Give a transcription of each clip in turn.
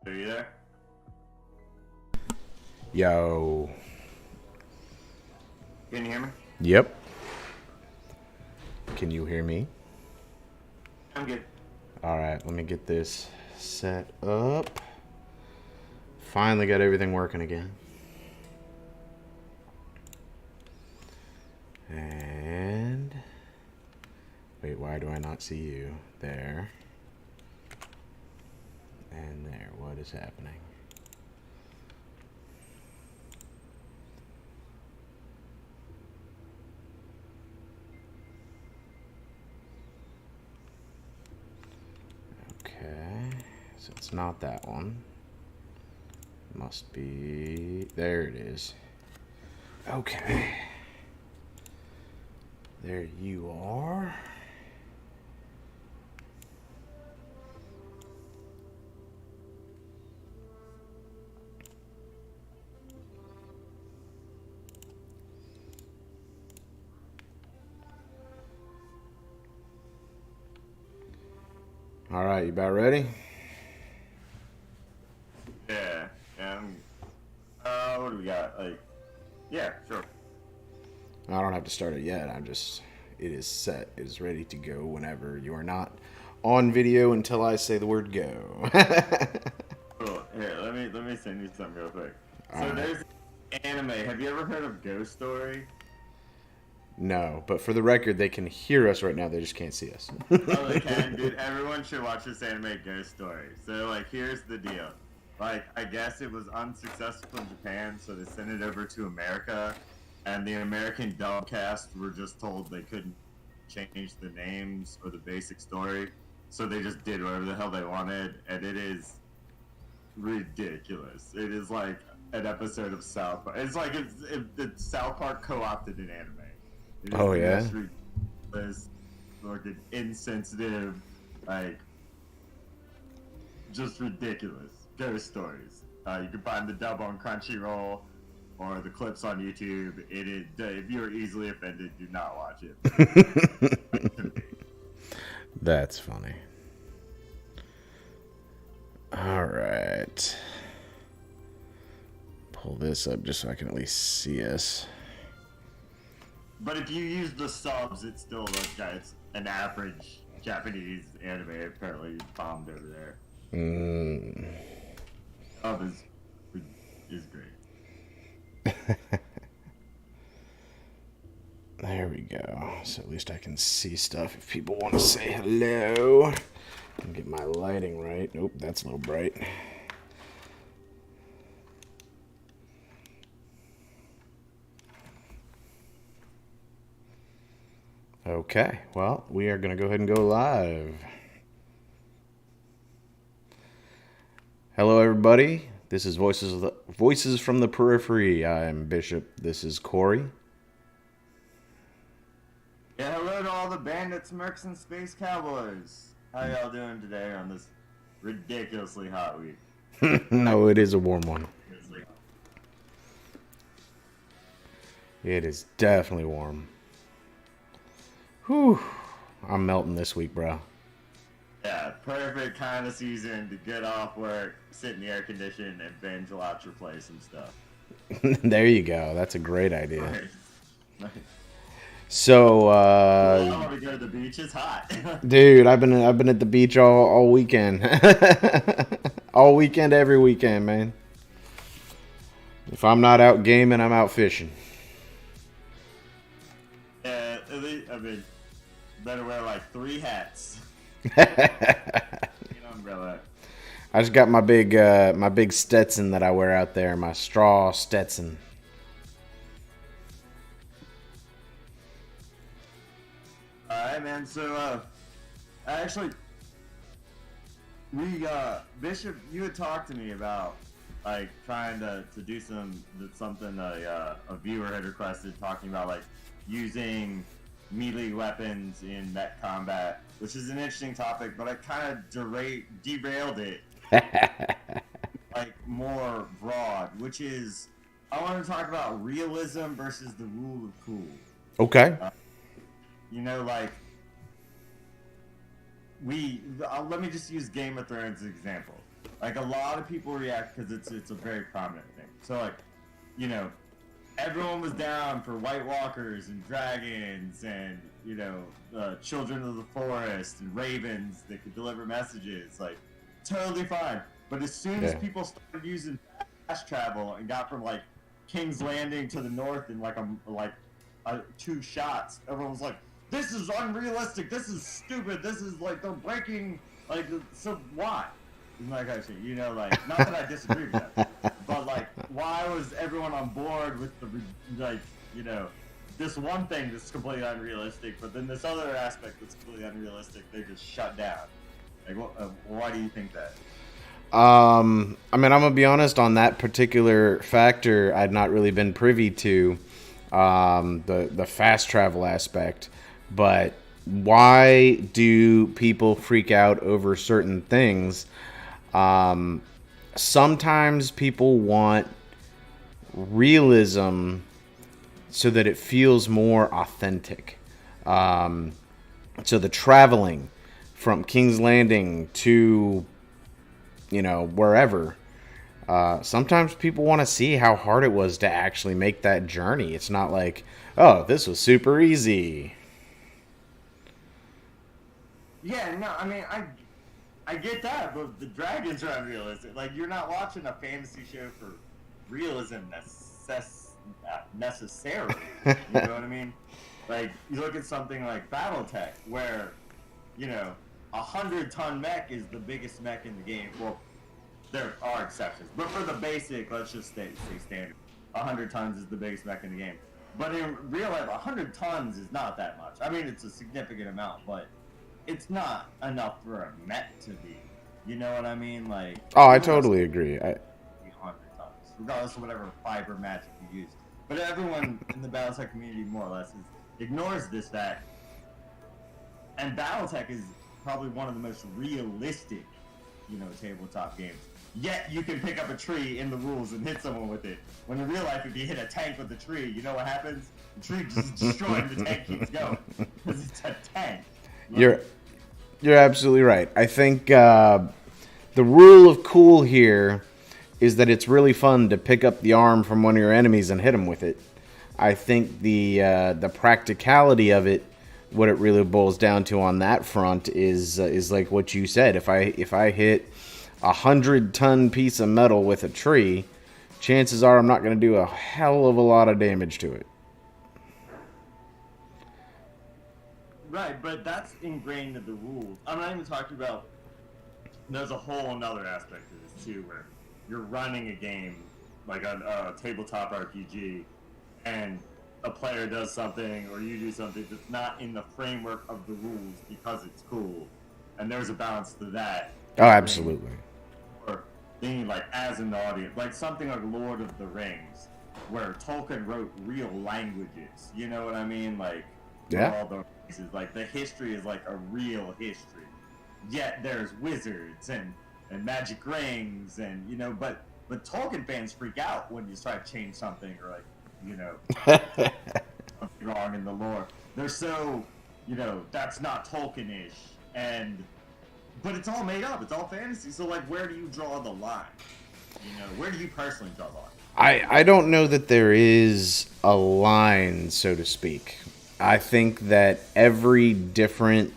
Are you there? Yo. Can you hear me? Yep. Can you hear me? I'm good. Alright, let me get this set up. Finally got everything working again. And... wait, why do I not see you? There. And there. What is happening? Okay. So it's not that one. Must be... there it is. Okay. There you are. All right, you about ready? Yeah. What do we got? Yeah, sure. I don't have to start it yet. It is set. It is ready to go whenever you are not on video until I say the word go. Cool. Here, let me send you something real quick. All So right. there's anime. Have you ever heard of Ghost Story? No, but for the record, they can hear us right now. They just can't see us. Oh, they can, dude. Everyone should watch this anime, Ghost Story. So, here's the deal. I guess it was unsuccessful in Japan, so they sent it over to America, and the American dub cast were just told they couldn't change the names or the basic story, so they just did whatever the hell they wanted, and it is ridiculous. It is like an episode of South Park. It's South Park co-opted in anime. It is Oh, the yeah? most ridiculous, fucking insensitive, like, just ridiculous ghost stories. You can find the dub on Crunchyroll or the clips on YouTube. It is, if you are easily offended, do not watch it. That's funny. All right. Pull this up just so I can at least see us. But if you use the subs, it's still it's an average Japanese anime. Apparently bombed over there. Sub is great. There we go. So at least I can see stuff if people want to say hello. And get my lighting right. Nope, that's a little bright. Okay, well, we are going to go ahead and go live. Hello, everybody. This is Voices from the Periphery. I'm Bishop. This is Corey. Yeah, hello to all the bandits, mercs, and space cowboys. How y'all doing today on this ridiculously hot week? No, it is a warm one. It is definitely warm. Whew. I'm melting this week, bro. Yeah, perfect kind of season to get off work, sit in the air condition, and binge watch or play some stuff. There you go. That's a great idea. Nice. So, I want to go to the beach. It's hot. dude, I've been at the beach all weekend. All weekend, every weekend, man. If I'm not out gaming, I'm out fishing. Yeah, at least, I mean, better wear like 3 hats. Umbrella. I just got my big Stetson that I wear out there, my straw Stetson. Alright, man, so, actually, Bishop, you had talked to me about, trying to do something a viewer had requested, talking about, using melee weapons in mech combat, which is an interesting topic, but I kind of derailed it, more broad, which is, I want to talk about realism versus the rule of cool. Okay. Let me just use Game of Thrones as an example. Like a lot of people react because it's a very prominent thing. So like, you know, everyone was down for White Walkers and dragons and children of the forest and ravens that could deliver messages. Like, totally fine. But as soon as people started using fast travel and got from like King's Landing to the north in like 2 shots, everyone was like, "This is unrealistic. This is stupid. This is like they're breaking like so why?" And like I said, like not that I disagree with that, but like why was everyone on board with the this one thing that's completely unrealistic, but then this other aspect that's completely unrealistic they just shut down? Like, why do you think that? I mean, I'm gonna be honest on that particular factor. I'd not really been privy to the fast travel aspect, but why do people freak out over certain things? Sometimes people want realism so that it feels more authentic. So the traveling from King's Landing to wherever. Sometimes people want to see how hard it was to actually make that journey. It's not like, oh, this was super easy. Yeah, no, I mean, I get that, but the dragons are unrealistic. Like, you're not watching a fantasy show for realism necessarily. You know what I mean? Like, you look at something like BattleTech, where, 100-ton mech is the biggest mech in the game. Well, there are exceptions, but for the basic, let's just stay standard. 100 tons is the biggest mech in the game. But in real life, 100 tons is not that much. I mean, it's a significant amount, but it's not enough for a mech to be. You know what I mean? Like, oh, I totally agree. 100 tons, regardless of whatever fiber magic you use. But everyone in the BattleTech community, more or less, ignores this fact. And BattleTech is probably one of the most realistic, tabletop games. Yet you can pick up a tree in the rules and hit someone with it. When in real life, if you hit a tank with a tree, you know what happens? The tree just destroyed, the tank keeps going because it's a tank. You're absolutely right. I think the rule of cool here is that it's really fun to pick up the arm from one of your enemies and hit them with it. I think the practicality of it, what it really boils down to on that front is like what you said. If I hit 100-ton piece of metal with a tree, chances are I'm not going to do a hell of a lot of damage to it. Right, but that's ingrained in the rules. I'm not even talking about. There's a whole another aspect to this too, where you're running a game like a tabletop RPG, and a player does something or you do something that's not in the framework of the rules because it's cool, and there's a balance to that. Oh, absolutely. Or being like as an audience, like something like Lord of the Rings, where Tolkien wrote real languages. You know what I mean? Like, all the races, like the history is like a real history. Yet there's wizards and magic rings and but Tolkien fans freak out when you try to change something or something wrong in the lore. They're so, that's not Tolkien-ish, but it's all made up. It's all fantasy. So, like, where do you draw the line? Where do you personally draw the line? I don't know that there is a line, so to speak. I think that every different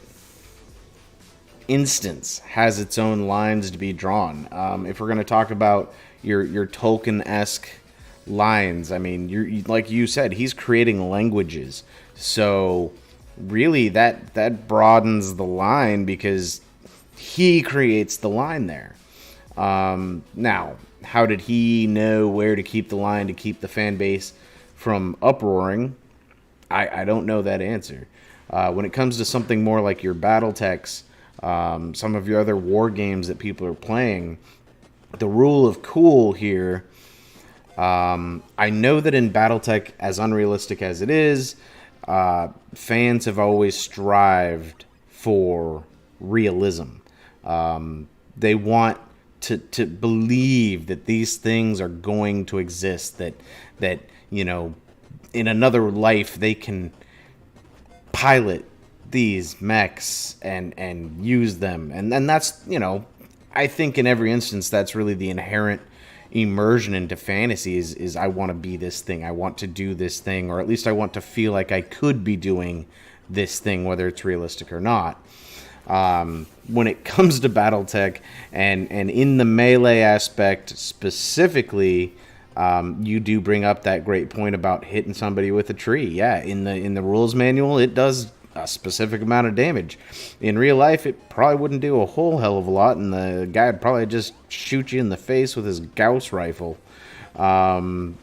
instance has its own lines to be drawn. If we're going to talk about your Tolkien-esque lines, I mean, like you said, he's creating languages. So really that broadens the line because he creates the line there. Now, how did he know where to keep the line to keep the fan base from uproaring? I don't know that answer. When it comes to something more like your BattleTechs, some of your other war games that people are playing, the rule of cool here, I know that in BattleTech, as unrealistic as it is, fans have always strived for realism. They want to believe that these things are going to exist, that in another life they can pilot these mechs and use them, and then that's I think in every instance that's really the inherent immersion into fantasy is I want to be this thing, I want to do this thing, or at least I want to feel like I could be doing this thing, whether it's realistic or not. When it comes to BattleTech and in the melee aspect specifically, you do bring up that great point about hitting somebody with a tree. Yeah, in the rules manual, it does a specific amount of damage. In real life, it probably wouldn't do a whole hell of a lot, and the guy would probably just shoot you in the face with his Gauss rifle. You know.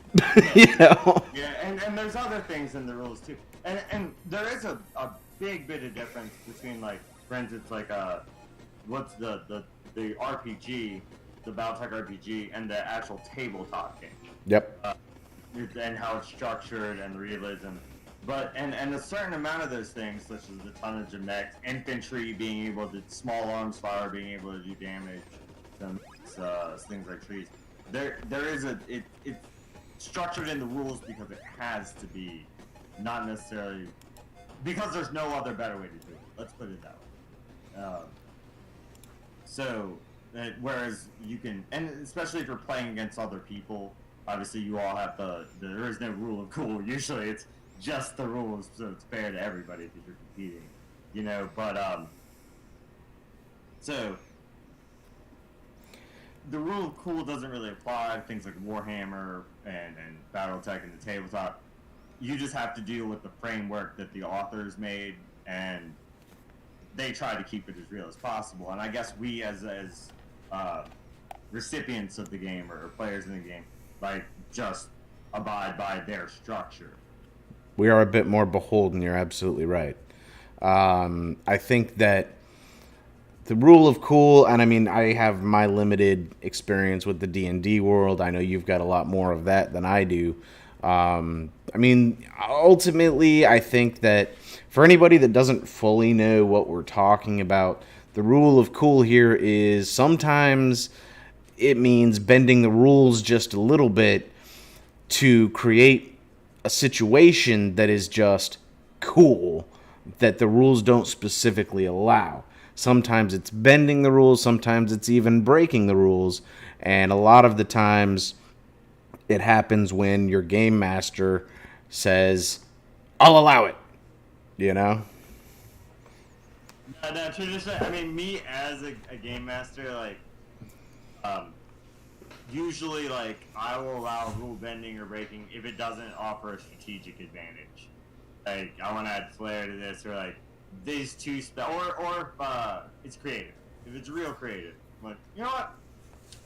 Yeah, and there's other things in the rules too, and there is a big bit of difference between, like, for instance, like what's the RPG, the BattleTech RPG, and the actual tabletop game. Yep. And how it's structured and the realism. But and a certain amount of those things, such as the tonnage of mechs, infantry being able to, small arms fire being able to do damage, things like trees. There is it's structured in the rules because it has to be, not necessarily because there's no other better way to do it. Let's put it that way. Whereas you can, and especially if you're playing against other people, obviously you all have there is no rule of cool. Usually it's just the rules, so it's fair to everybody because you're competing, you know. But so the rule of cool doesn't really apply to things like Warhammer and BattleTech and the tabletop. You just have to deal with the framework that the authors made, and they try to keep it as real as possible. And I guess we as recipients of the game or players in the game, like, just abide by their structure. We are a bit more beholden. You're absolutely right. I think that the rule of cool, and I mean, I have my limited experience with the D&D world. I know you've got a lot more of that than I do. I mean, ultimately, I think that for anybody that doesn't fully know what we're talking about, the rule of cool here is sometimes it means bending the rules just a little bit to create a situation that is just cool, that the rules don't specifically allow. Sometimes it's bending the rules, sometimes it's even breaking the rules, and a lot of the times it happens when your game master says, I'll allow it, you know? No, traditionally, I mean, me as a game master, like, usually, like, I will allow rule bending or breaking if it doesn't offer a strategic advantage. Like, I want to add flair to this, or like these two or if it's creative. If it's real creative, I'm like, you know what?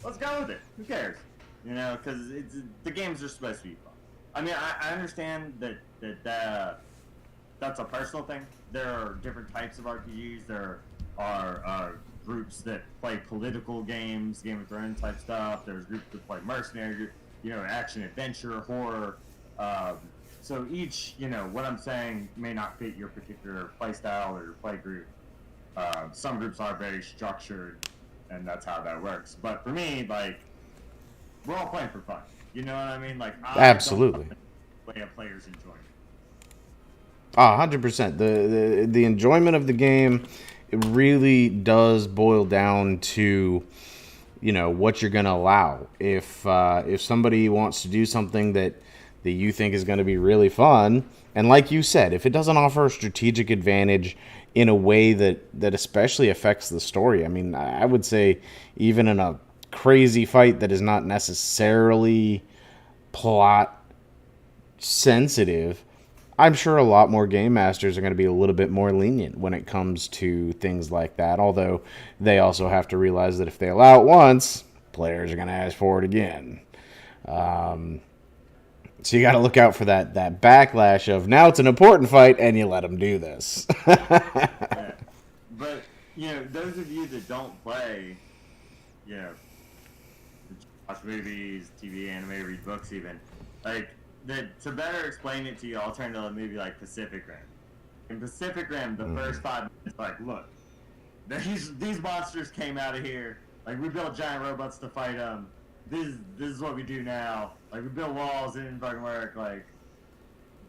Let's go with it. Who cares? You know, because the games are supposed to be fun. I mean, I understand that that's a personal thing. There are different types of RPGs. There are groups that play political games, Game of Thrones type stuff. There's groups that play mercenary, you know, action, adventure, horror. So each, you know, what I'm saying may not fit your particular play style or your play group. Some groups are very structured, and that's how that works. But for me, like, we're all playing for fun. You know what I mean? Like, Absolutely. Way a player's enjoyment. 100%. The enjoyment of the game, it really does boil down to, you know, what you're going to allow. If somebody wants to do something that you think is going to be really fun, and like you said, if it doesn't offer a strategic advantage in a way that especially affects the story, I mean, I would say even in a crazy fight that is not necessarily plot sensitive, I'm sure a lot more game masters are going to be a little bit more lenient when it comes to things like that. Although they also have to realize that if they allow it once, players are going to ask for it again. So you got to look out for that backlash of now it's an important fight and you let them do this. Yeah. But, you know, those of you that don't play, you know, watch movies, TV, anime, read books even, like, to better explain it to you, I'll turn to a movie like Pacific Rim. In Pacific Rim, the first 5 minutes, like, look, these monsters came out of here. Like, we built giant robots to fight them. This is what we do now. Like, we built walls, it didn't fucking work. Like,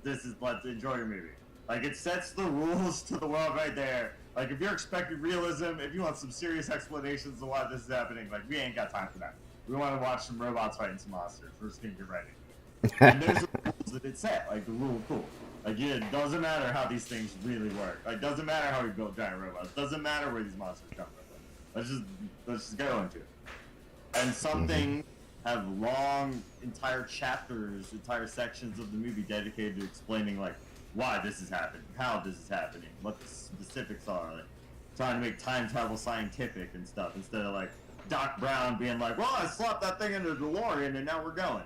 let's enjoy your movie. Like, it sets the rules to the world right there. Like, if you're expecting realism, if you want some serious explanations of why this is happening, like, we ain't got time for that. We want to watch some robots fighting some monsters. We're just gonna get ready. And there's the rules that it set, like the rule of cool. Like, yeah, it doesn't matter how these things really work. Like, doesn't matter how we build giant robots. Doesn't matter where these monsters come from. Let's just go into it. And some things have long, entire chapters, entire sections of the movie dedicated to explaining, like, why this is happening, how this is happening, what the specifics are, like, trying to make time travel scientific and stuff, instead of, like, Doc Brown being like, well, I slapped that thing into the DeLorean and now we're going.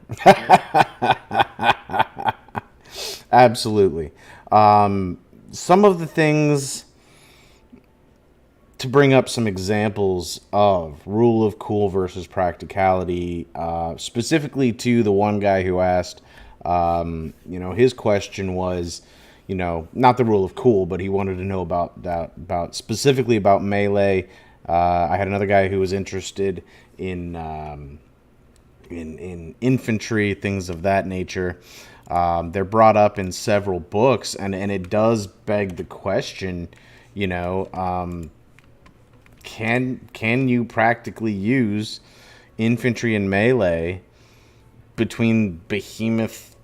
Absolutely. Some of the things to bring up some examples of rule of cool versus practicality, specifically to the one guy who asked, his question was, not the rule of cool, but he wanted to know about specifically about melee. I had another guy who was interested in infantry, things of that nature. They're brought up in several books, and it does beg the question, can you practically use infantry and melee between behemoth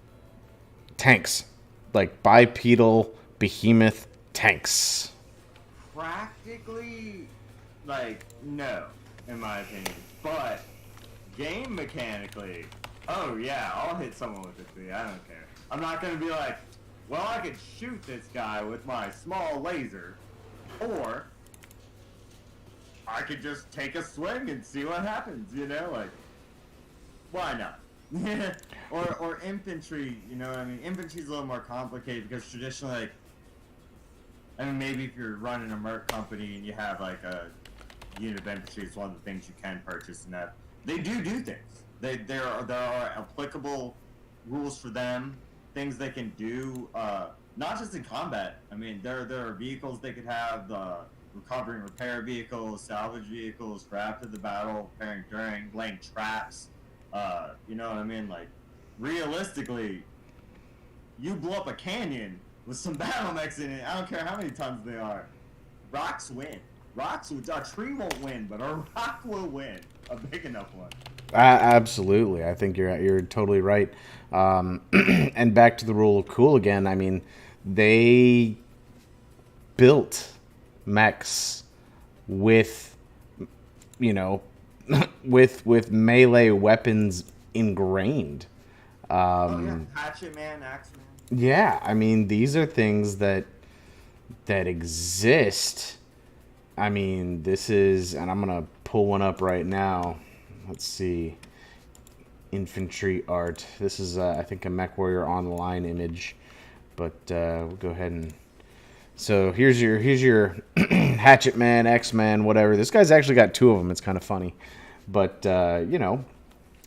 tanks, like bipedal behemoth tanks? Practically, like, no, in my opinion. But game mechanically, oh yeah, I'll hit someone with a tree. I don't care. I'm not gonna be like, well, I could shoot this guy with my small laser, or I could just take a swing and see what happens. Like, why not? or infantry. Infantry's a little more complicated because traditionally, like, maybe if you're running a merc company and you have like a unit of infantry, it's one of the things you can purchase, and that they do things. There are applicable rules for them, things they can do, not just in combat. There are vehicles they could have, recovery and repair vehicles, salvage vehicles for after the battle, preparing during, laying traps. You know what I mean? Like, realistically, you blow up a canyon with some battle mechs in it. I don't care how many tons they are. Rocks win. A tree won't win, but a rock will win. A big enough one. Absolutely, I think you're totally right. And back to the rule of cool again. They built mechs with, with melee weapons ingrained. Hatchet man, axe man. Yeah, these are things that exist. This is, and I'm gonna pull one up right now. Let's see. Infantry art. This is, I think, a MechWarrior Online image, but we'll go ahead and. So here's your Hatchet Man, X-Man, whatever. This guy's actually got two of them. It's kind of funny, but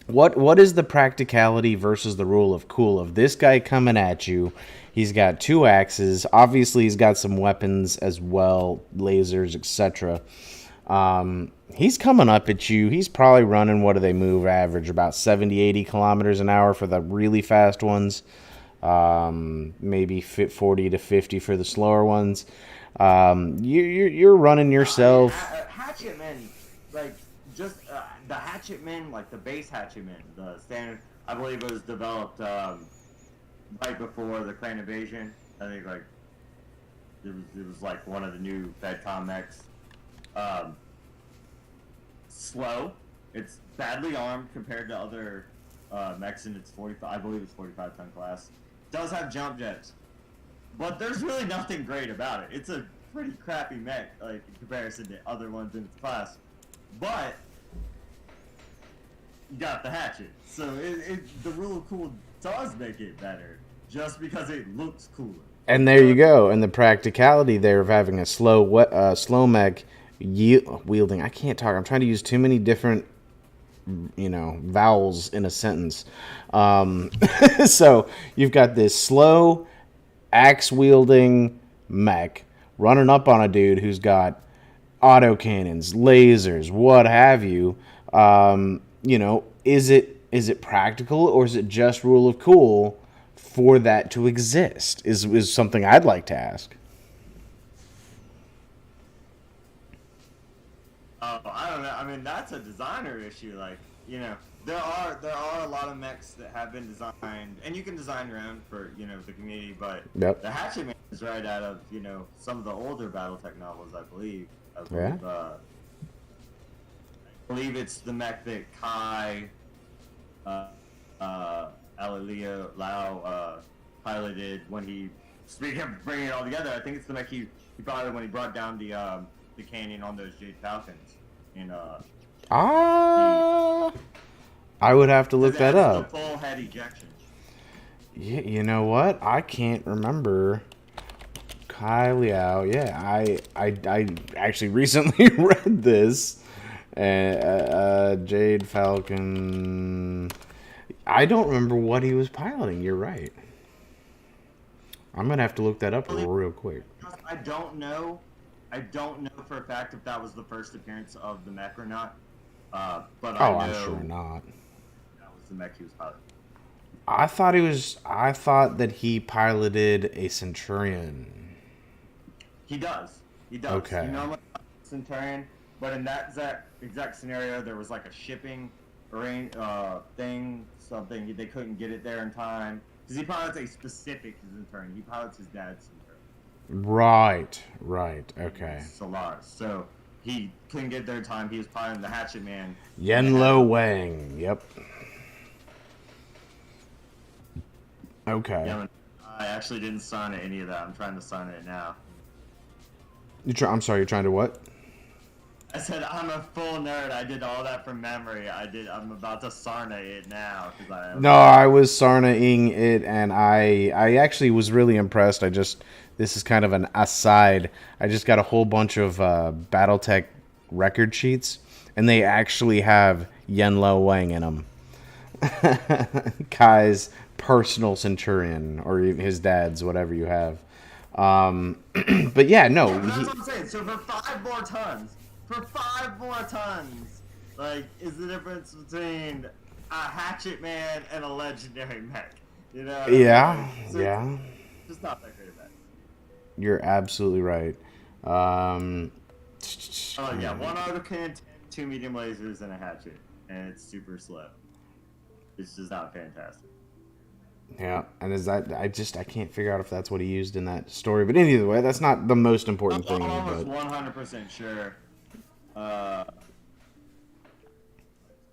what is the practicality versus the rule of cool of this guy coming at you? He's got two axes. Obviously, he's got some weapons as well, lasers, etc. He's coming up at you. He's probably running, what do they move average? About 70, 80 kilometers an hour for the really fast ones. Maybe 40 to 50 for the slower ones. You're running yourself. Hatchet men, like, just the Hatchet men, like the base Hatchet men, the standard, I believe it was developed right before the Crane Invasion. I think, like, it was like one of the new FedCom mechs. Slow. It's badly armed compared to other mechs in its 45. I believe it's 45-ton class. Does have jump jets, but there's really nothing great about it. It's a pretty crappy mech, like, in comparison to other ones in its class. But you got the hatchet, so the rule of cool does make it better, just because it looks cooler. And there you go. And the practicality there of having a slow mech wielding. I can't talk. I'm trying to use too many different, vowels in a sentence. So you've got this slow axe wielding mech running up on a dude who's got autocannons, lasers, what have you. Is it practical, or is it just rule of cool for that to exist? Is something I'd like to ask. Oh, I don't know. I mean, that's a designer issue. Like, you know, there are a lot of mechs that have been designed, and you can design your own for the community. But Yep. the Hatchet Man is right out of some of the older BattleTech novels, I believe. Yeah. I believe it's the mech that Kai, Alalio Lau piloted when he. Speaking of bringing it all together, I think it's the mech he piloted when he brought down the canyon on those Jade Falcons. I would have to look that up. The full head ejection. Yeah, you know what? I can't remember. Kai Liao. Yeah, I actually recently read this. Jade Falcon. I don't remember what he was piloting. You're right. I'm gonna have to look that up real quick. I don't know. I don't know for a fact if that was the first appearance of the mech or not. But I know I'm sure not. That was the mech he was piloting. I thought that he piloted a Centurion. He does. Okay. You know, Centurion, but in that exact scenario, there was like a shipping thing, something they couldn't get it there in time because he pilots a specific Centurion. He pilots his dad's Centurion. Right. Okay. Solaris. So he couldn't get there in time. He was piloting the Hatchet Man. Yenlo Wang. Yep. Okay. Yeah, I actually didn't sign any of that. I'm trying to sign it now. I'm sorry. You're trying to what? I said I'm a full nerd. I did all that from memory. I'm about to Sarna it now because No, I was Sarna-ing it, and I actually was really impressed. This is kind of an aside. I just got a whole bunch of BattleTech record sheets, and they actually have Yenlo Wang in them. Kai's personal Centurion, or his dad's, whatever you have. But yeah, no. That's what I'm saying. So for 5 more tons, like, is the difference between a Hatchet Man and a legendary mech. You know? Yeah, so yeah. It's just not that great of that. You're absolutely right. Oh yeah, 1 autocannon, 2 medium lasers, and a hatchet, and it's super slow. It's just not fantastic. Yeah, and is that I can't figure out if that's what he used in that story. But either way, that's not the most important thing. I'm almost 100% sure.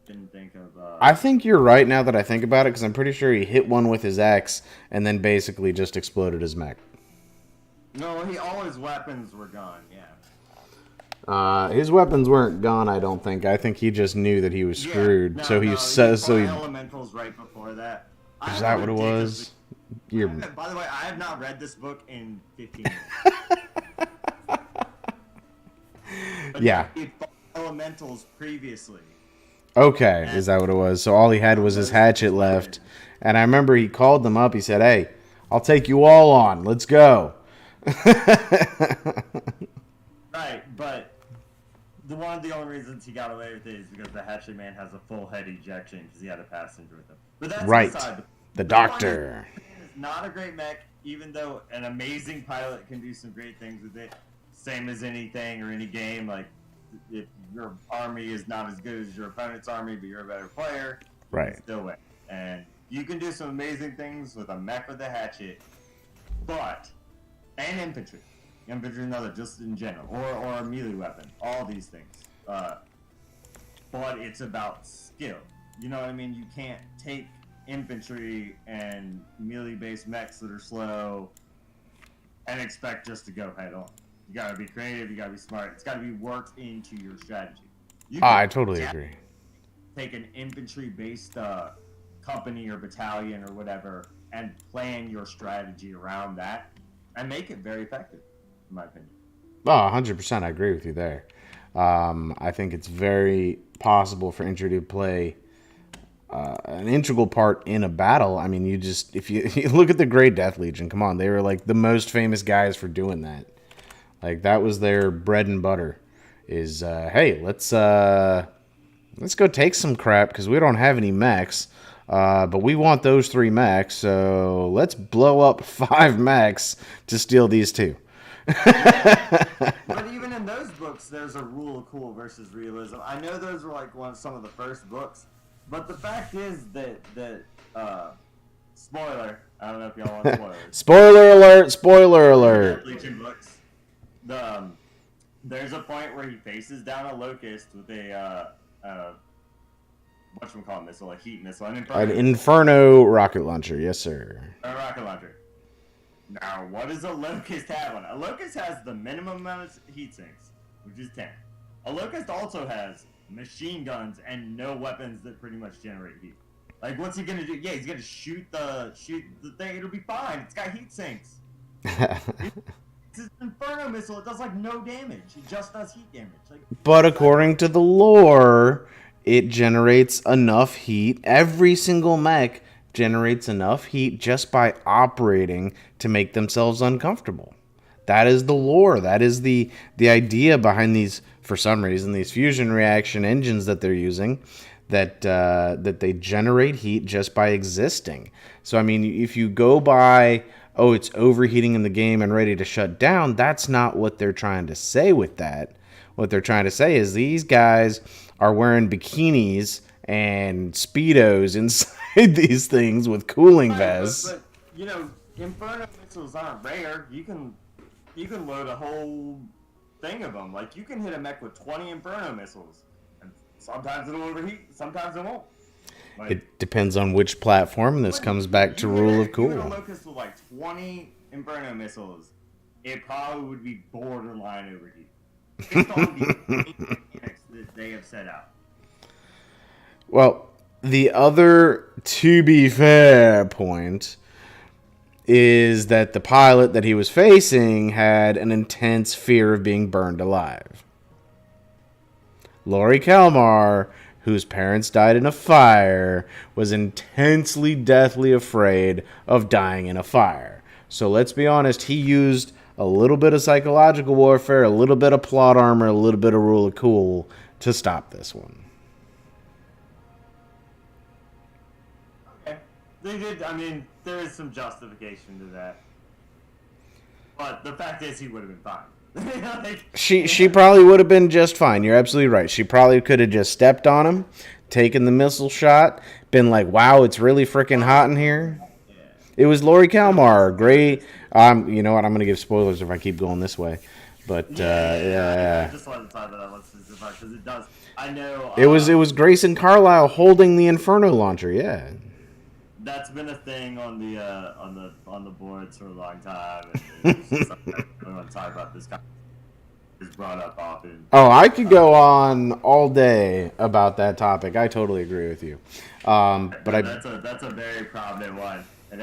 Didn't think of. I think you're right now that I think about it, because I'm pretty sure he hit one with his X and then basically just exploded his mech. No, all his weapons were gone. Yeah. His weapons weren't gone. I don't think. I think he just knew that he was screwed. Yeah, So he says. So he. Elementals right before that. Is that what it was? By the way, I have not read this book in 15 years. Yeah. He fought elementals previously. Okay, is that what it was? So all he had was his hatchet left. And I remember he called them up. He said, "Hey, I'll take you all on. Let's go." Right, but one of the only reasons he got away with it is because the Hatchet Man has a full head ejection because he had a passenger with him. But that's right. aside. The Doctor. It's not a great mech, even though an amazing pilot can do some great things with it. Same as anything or any game. Like, if your army is not as good as your opponent's army, but you're a better player, right? You can still win. And you can do some amazing things with a mech with a hatchet, and infantry. Infantry, another, just in general, or a melee weapon. All these things. But it's about skill. You know what I mean? You can't take infantry and melee-based mechs that are slow and expect just to go head on. You gotta be creative. You gotta be smart. It's gotta be worked into your strategy. I totally agree. Take an infantry-based company or battalion or whatever and plan your strategy around that and make it very effective, in my opinion. Oh, 100%. I agree with you there. I think it's very possible for infantry to play an integral part in a battle. I mean, if you look at the Great Death Legion, come on, they were like the most famous guys for doing that. Like, that was their bread and butter. Is hey, let's go take some crap because we don't have any mechs, but we want those 3 mechs, so let's blow up 5 mechs to steal these 2. But even in those books, there's a rule of cool versus realism. I know those were like some of the first books, but the fact is that spoiler. I don't know if y'all want spoilers. Spoiler alert! Spoiler alert! Bleaching books. There's a point where he faces down a locust with a whatchamacallit missile, a heat missile, An Inferno rocket launcher, yes sir. A rocket launcher. Now, what does a locust have on it? A locust has the minimum amount of heat sinks, which is 10. A locust also has machine guns and no weapons that pretty much generate heat. Like, what's he gonna do? Yeah, he's gonna shoot the thing. It'll be fine. It's got heat sinks. It's an Inferno missile. It does like no damage. It just does heat damage. Like, but according to the lore, it generates enough heat. Every single mech generates enough heat just by operating to make themselves uncomfortable. That is the lore. That is the idea behind these, for some reason, these fusion reaction engines that they're using, that they generate heat just by existing. So, I mean, if you go by, oh, it's overheating in the game and ready to shut down, that's not what they're trying to say with that. What they're trying to say is these guys are wearing bikinis and Speedos inside these things with cooling vests. But you know, Inferno missiles aren't rare. You can load a whole thing of them. Like, you can hit a mech with 20 Inferno missiles, and sometimes it'll overheat, sometimes it won't. Like, it depends on which platform, and this comes back to rule of cool. If you hit a locust with like 20 Inferno missiles, it probably would be borderline overheat. Based on the mechanics that they have set out. Well, the other, to be fair, point is that the pilot that he was facing had an intense fear of being burned alive. Lori Kalmar, whose parents died in a fire, was intensely, deathly afraid of dying in a fire. So let's be honest, he used a little bit of psychological warfare, a little bit of plot armor, a little bit of rule of cool to stop this one. They did. I mean, there is some justification to that, but the fact is, he would have been fine. Like, she probably would have been just fine. You're absolutely right. She probably could have just stepped on him, taken the missile shot, been like, "Wow, it's really freaking hot in here." Yeah. It was Lori Kalmar, great. You know what? I'm gonna give spoilers if I keep going this way, but yeah. I just wanted to talk about that because it does. I know. It was Grayson Carlisle holding the Inferno launcher. Yeah. That's been a thing on the boards for a long time. And it's just something I want to talk about. This kind of is brought up often. Oh, I could go on all day about that topic. I totally agree with you. But that's a very prominent one, and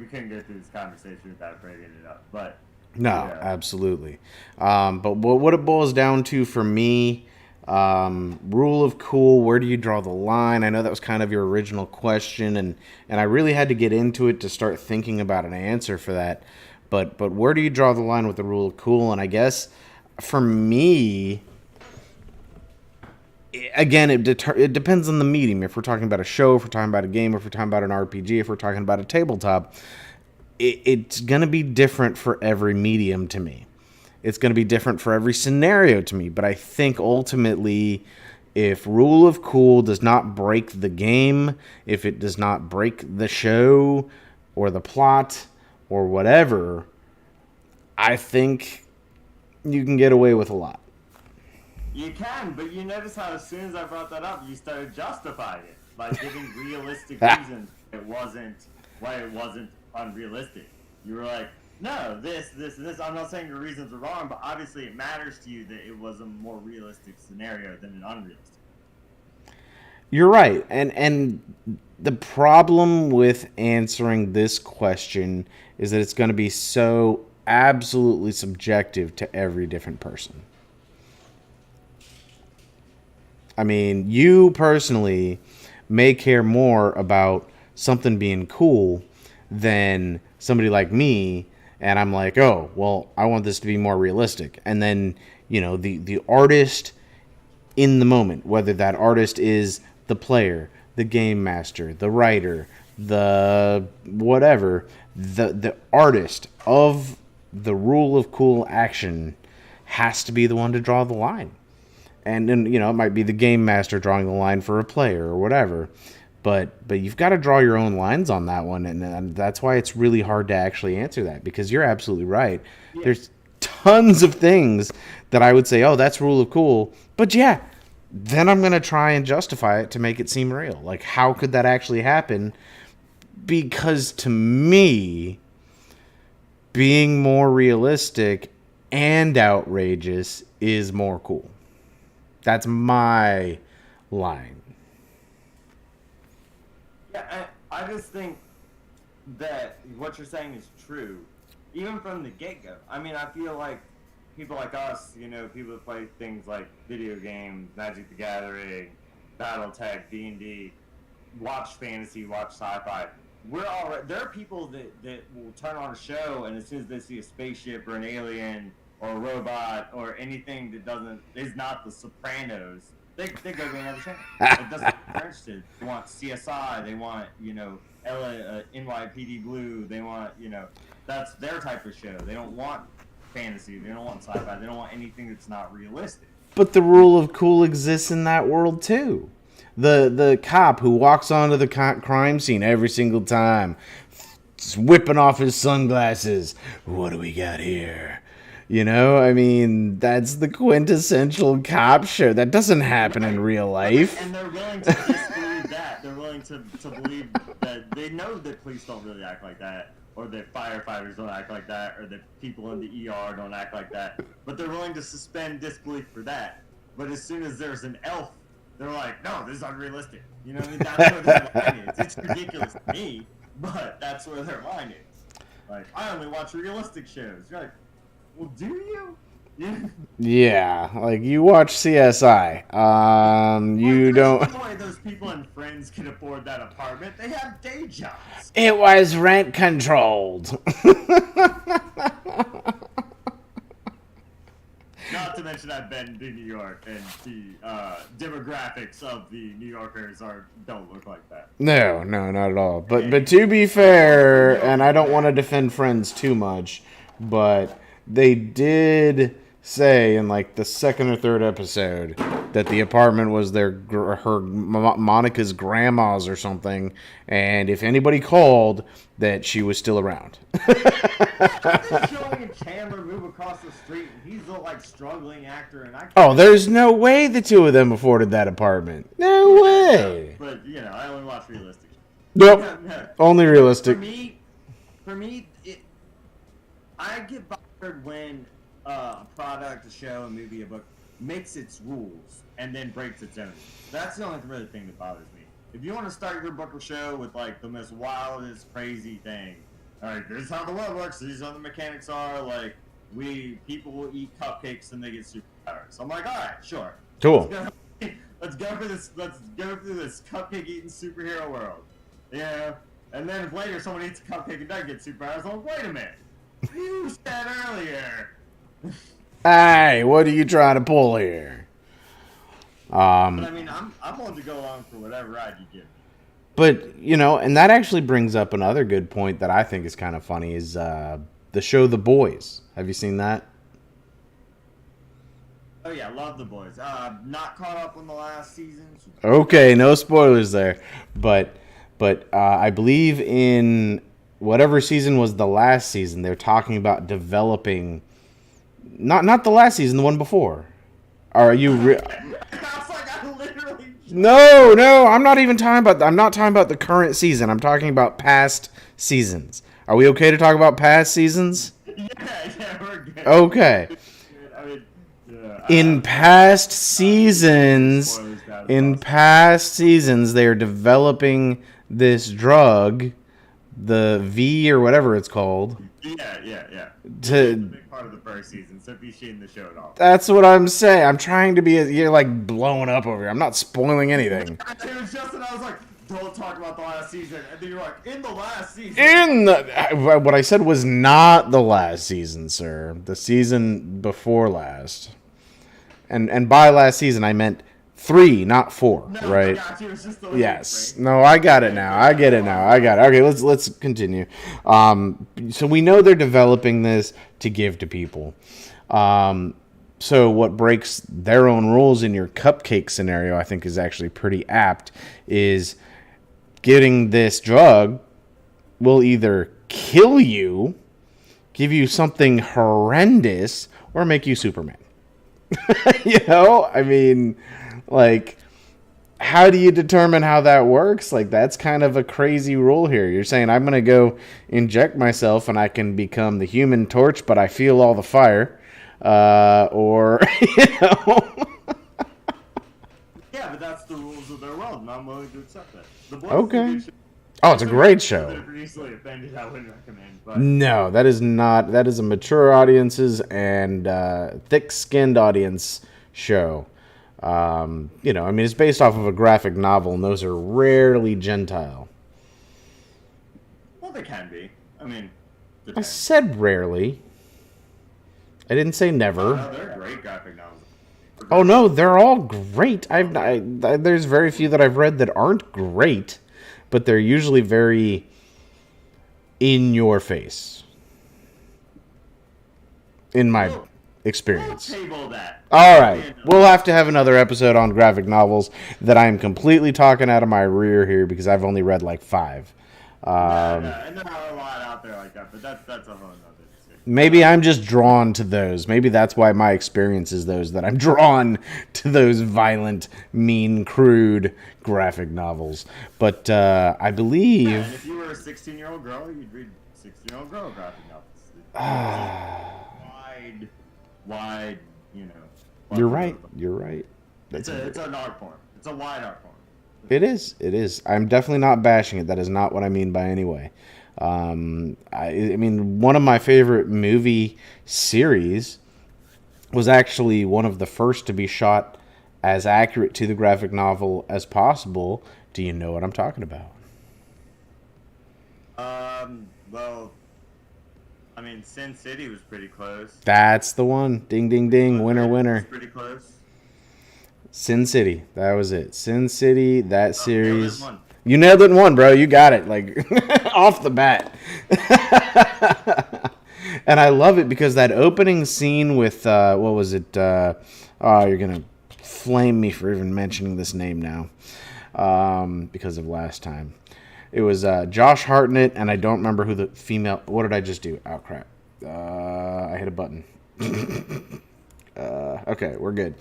we couldn't get through this conversation without bringing it up. But no, yeah. Absolutely. But what it boils down to for me. Rule of cool, where do you draw the line? I know that was kind of your original question, and I really had to get into it to start thinking about an answer for that. But where do you draw the line with the rule of cool? And I guess for me, again, it depends on the medium. If we're talking about a show, if we're talking about a game, if we're talking about an RPG, if we're talking about a tabletop, it's going to be different for every medium to me. It's going to be different for every scenario to me. But I think ultimately, if rule of cool does not break the game, if it does not break the show or the plot or whatever, I think you can get away with a lot. You can, but you notice how as soon as I brought that up, you started justifying it by giving realistic reasons why it wasn't unrealistic. You were like, no, this, and this. I'm not saying your reasons are wrong, but obviously it matters to you that it was a more realistic scenario than an unrealistic. You're right. And the problem with answering this question is that it's going to be so absolutely subjective to every different person. I mean, you personally may care more about something being cool than somebody like me. And I'm like, oh, well, I want this to be more realistic. And then, you know, the artist in the moment, whether that artist is the player, the game master, the writer, the whatever, the artist of the rule of cool action has to be the one to draw the line. And then, it might be the game master drawing the line for a player or whatever. But you've got to draw your own lines on that one, and that's why it's really hard to actually answer that, because you're absolutely right. Yeah. There's tons of things that I would say, oh, that's rule of cool. But yeah, then I'm going to try and justify it to make it seem real. Like, how could that actually happen? Because to me, being more realistic and outrageous is more cool. That's my line. Yeah, I just think that what you're saying is true, even from the get-go. I mean, I feel like people like us, people that play things like video games, Magic the Gathering, Battletech, D&D, watch fantasy, watch sci-fi. There are people that will turn on a show, and as soon as they see a spaceship or an alien or a robot or anything that is not The Sopranos, they go to another channel. It doesn't they're interested. They want CSI. They want NYPD Blue. They want that's their type of show. They don't want fantasy. They don't want sci-fi. They don't want anything that's not realistic. But the rule of cool exists in that world too. The cop who walks onto the crime scene every single time, whipping off his sunglasses. What do we got here? I mean, that's the quintessential cop show. That doesn't happen in real life. And they're willing to disbelieve that. They're willing to believe that they know that police don't really act like that, or that firefighters don't act like that, or that people in the ER don't act like that. But they're willing to suspend disbelief for that. But as soon as there's an elf, they're like, no, this is unrealistic. That's where their line is. It's ridiculous to me, but that's where their line is. Like, I only watch realistic shows. You're like, well, do you? Yeah, like you watch CSI. You don't. No way those people in Friends can afford that apartment. They have day jobs. It was rent controlled. Not to mention I've been to New York, and the demographics of the New Yorkers don't look like that. No, not at all. But to be fair, and I don't want to defend Friends too much, but they did say in like the second or third episode that the apartment was Monica's grandma's or something, and if anybody called, that she was still around. They're showing Chandler move across the street, and he's a struggling actor, and there's no way the two of them afforded that apartment. No way. But I only watch realistic. Nope. Only realistic. For me, I get bothered when a product, a show, a movie, a book makes its rules and then breaks its own. That's the only really thing that bothers me. If you want to start your book or show with the most wildest, crazy thing, all right, this is how the world works. These are how the mechanics are. People will eat cupcakes and they get superpowers. So I'm like, all right, sure, cool. Let's go for this. Let's go through this cupcake eating superhero world. And then if later someone eats a cupcake and doesn't get superpowers, I'm like, wait a minute. You said earlier. Hey, what are you trying to pull here? But I mean, I'm willing to go along for whatever ride you give me. But and that actually brings up another good point that I think is kind of funny is the show The Boys. Have you seen that? Oh yeah, love The Boys. Not caught up on the last season. Okay, no spoilers there. But I believe in whatever season was the last season, they're talking about developing. Not the last season, the one before. Are you? I literally. No, I'm not even talking about. I'm not talking about the current season. I'm talking about past seasons. Are we okay to talk about past seasons? Yeah, we're good. Okay. I mean, in past seasons, they are developing this drug, the V or whatever it's called. Yeah. To it's a big part of the first season, so if you've seen the show at all. That's what I'm saying. I'm trying to be. You're blowing up over here. I'm not spoiling anything. It was just that I was like, don't talk about the last season, and then you're like, in the last season. What I said was not the last season, sir. The season before last. And by last season, I meant 3, not 4, no, right? I got you. It was just the Yes. No, I got it now. I get it now. I got it. Okay, let's continue. So we know they're developing this to give to people. So what breaks their own rules in your cupcake scenario, I think, is actually pretty apt, is getting this drug will either kill you, give you something horrendous, or make you Superman. I mean, like, how do you determine how that works? Like, that's kind of a crazy rule here. You're saying I'm going to go inject myself and I can become the Human Torch, but I feel all the fire. Or, Yeah, but that's the rules of their world, and I'm willing to accept that. The Boys Okay. is a good show. Oh, it's a great That show. are easily offended, I wouldn't recommend. But No, that is not. That is a mature audiences and thick-skinned audience show. I mean, it's based off of a graphic novel, and those are rarely Gentile. well, they can be. I mean, I depends. said rarely. I didn't say never. No, they're great graphic novels. Oh no, they're all great. There's very few that I've read that aren't great, but they're usually very in your face. In my We'll experience. table that. All right, we'll have to have another episode on graphic novels that I am completely talking out of my rear here because I've only read like 5. And there are a lot out there like that, but that's a whole nother discussion. Maybe I'm just drawn to those. Maybe that's why my experience is those, that I'm drawn to those violent, mean, crude graphic novels. But I believe... Yeah, and if you were a 16-year-old girl, you'd read 16-year-old girl graphic novels. Wide, You're right. You're right. It's an art form. It's a wide art form. It is. It is. I'm definitely not bashing it. That is not what I mean by any way. I mean, one of my favorite movie series was actually one of the first to be shot as accurate to the graphic novel as possible. Do you know what I'm talking about? Well, I mean, Sin City was pretty close. That's the one. Ding, ding, ding. Winner, Was winner. pretty close. Sin City. That was it. Sin City, that series. Nailed it, one. You nailed it in one, bro. You got it. Like, off the bat. And I love it because that opening scene with, what was it? You're going to flame me for even mentioning this name now. Because of last time. It was Josh Hartnett, and I don't remember who the female... What did I just do? Oh, crap. I hit a button. Okay, we're good.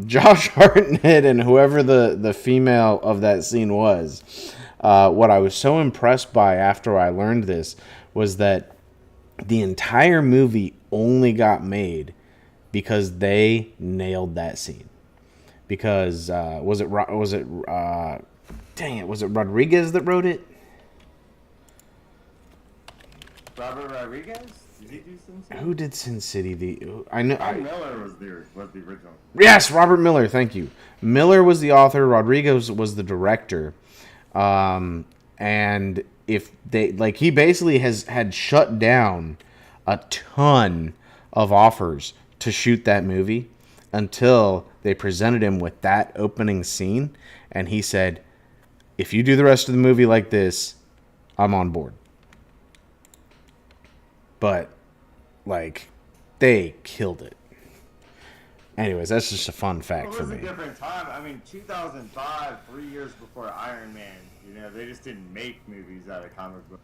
Josh Hartnett and whoever the female of that scene was, what I was so impressed by after I learned this was that the entire movie only got made because they nailed that scene. Because was it Rodriguez that wrote it? Robert Rodriguez? Did he do Sin City? Who did Sin City? I know. Miller was the original. Yes, Robert Miller. Thank you. Miller was the author. Rodriguez was the director. And if they he basically had shut down a ton of offers to shoot that movie until they presented him with that opening scene, and he said, "If you do the rest of the movie like this, I'm on board." But they killed it. Anyways, that's just a fun fact for me. It was a different time. I mean, 2005, 3 years before Iron Man. They just didn't make movies out of comic books.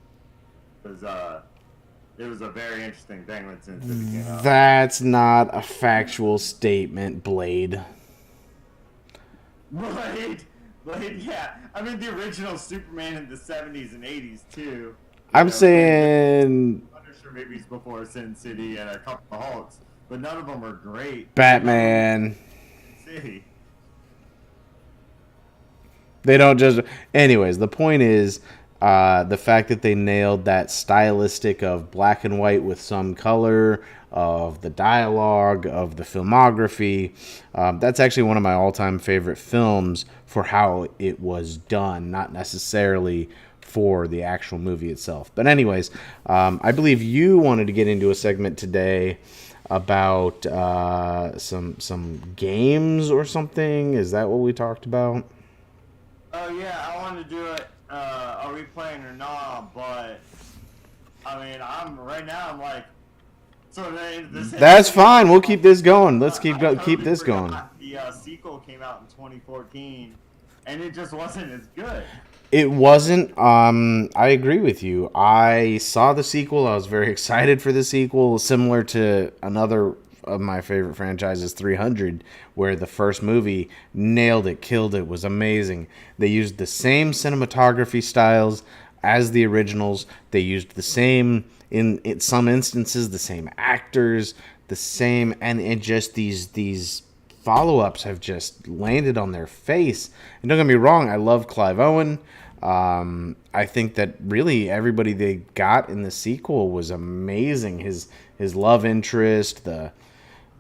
It was a very interesting thing when Sin City came out. That's not a factual statement, Blade. Blade, yeah. I mean, the original Superman in the 70s and 80s, too. I'm saying... Punisher movies before Sin City and a couple of Hulks, but none of them are great. Batman. See. They don't just... Anyways, the point is the fact that they nailed that stylistic of black and white with some color, of the dialogue, of the filmography. That's actually one of my all-time favorite films for how it was done, not necessarily for the actual movie itself. But anyways, I believe you wanted to get into a segment today about some games or something. Is that what we talked about? Oh yeah, I wanted to do it. Are we playing or not? But I mean, I'm like So That's fine. We'll keep this going. Let's keep totally this going. The sequel came out in 2014, and it just wasn't as good. It wasn't. I agree with you. I saw the sequel. I was very excited for the sequel, similar to another of my favorite franchises, 300, where the first movie nailed it, killed it, was amazing. They used the same cinematography styles as the originals. They used the same, in some instances, the same actors, the same, and it just these follow-ups have just landed on their face. And don't get me wrong, I love Clive Owen. I think that really everybody they got in the sequel was amazing. His love interest,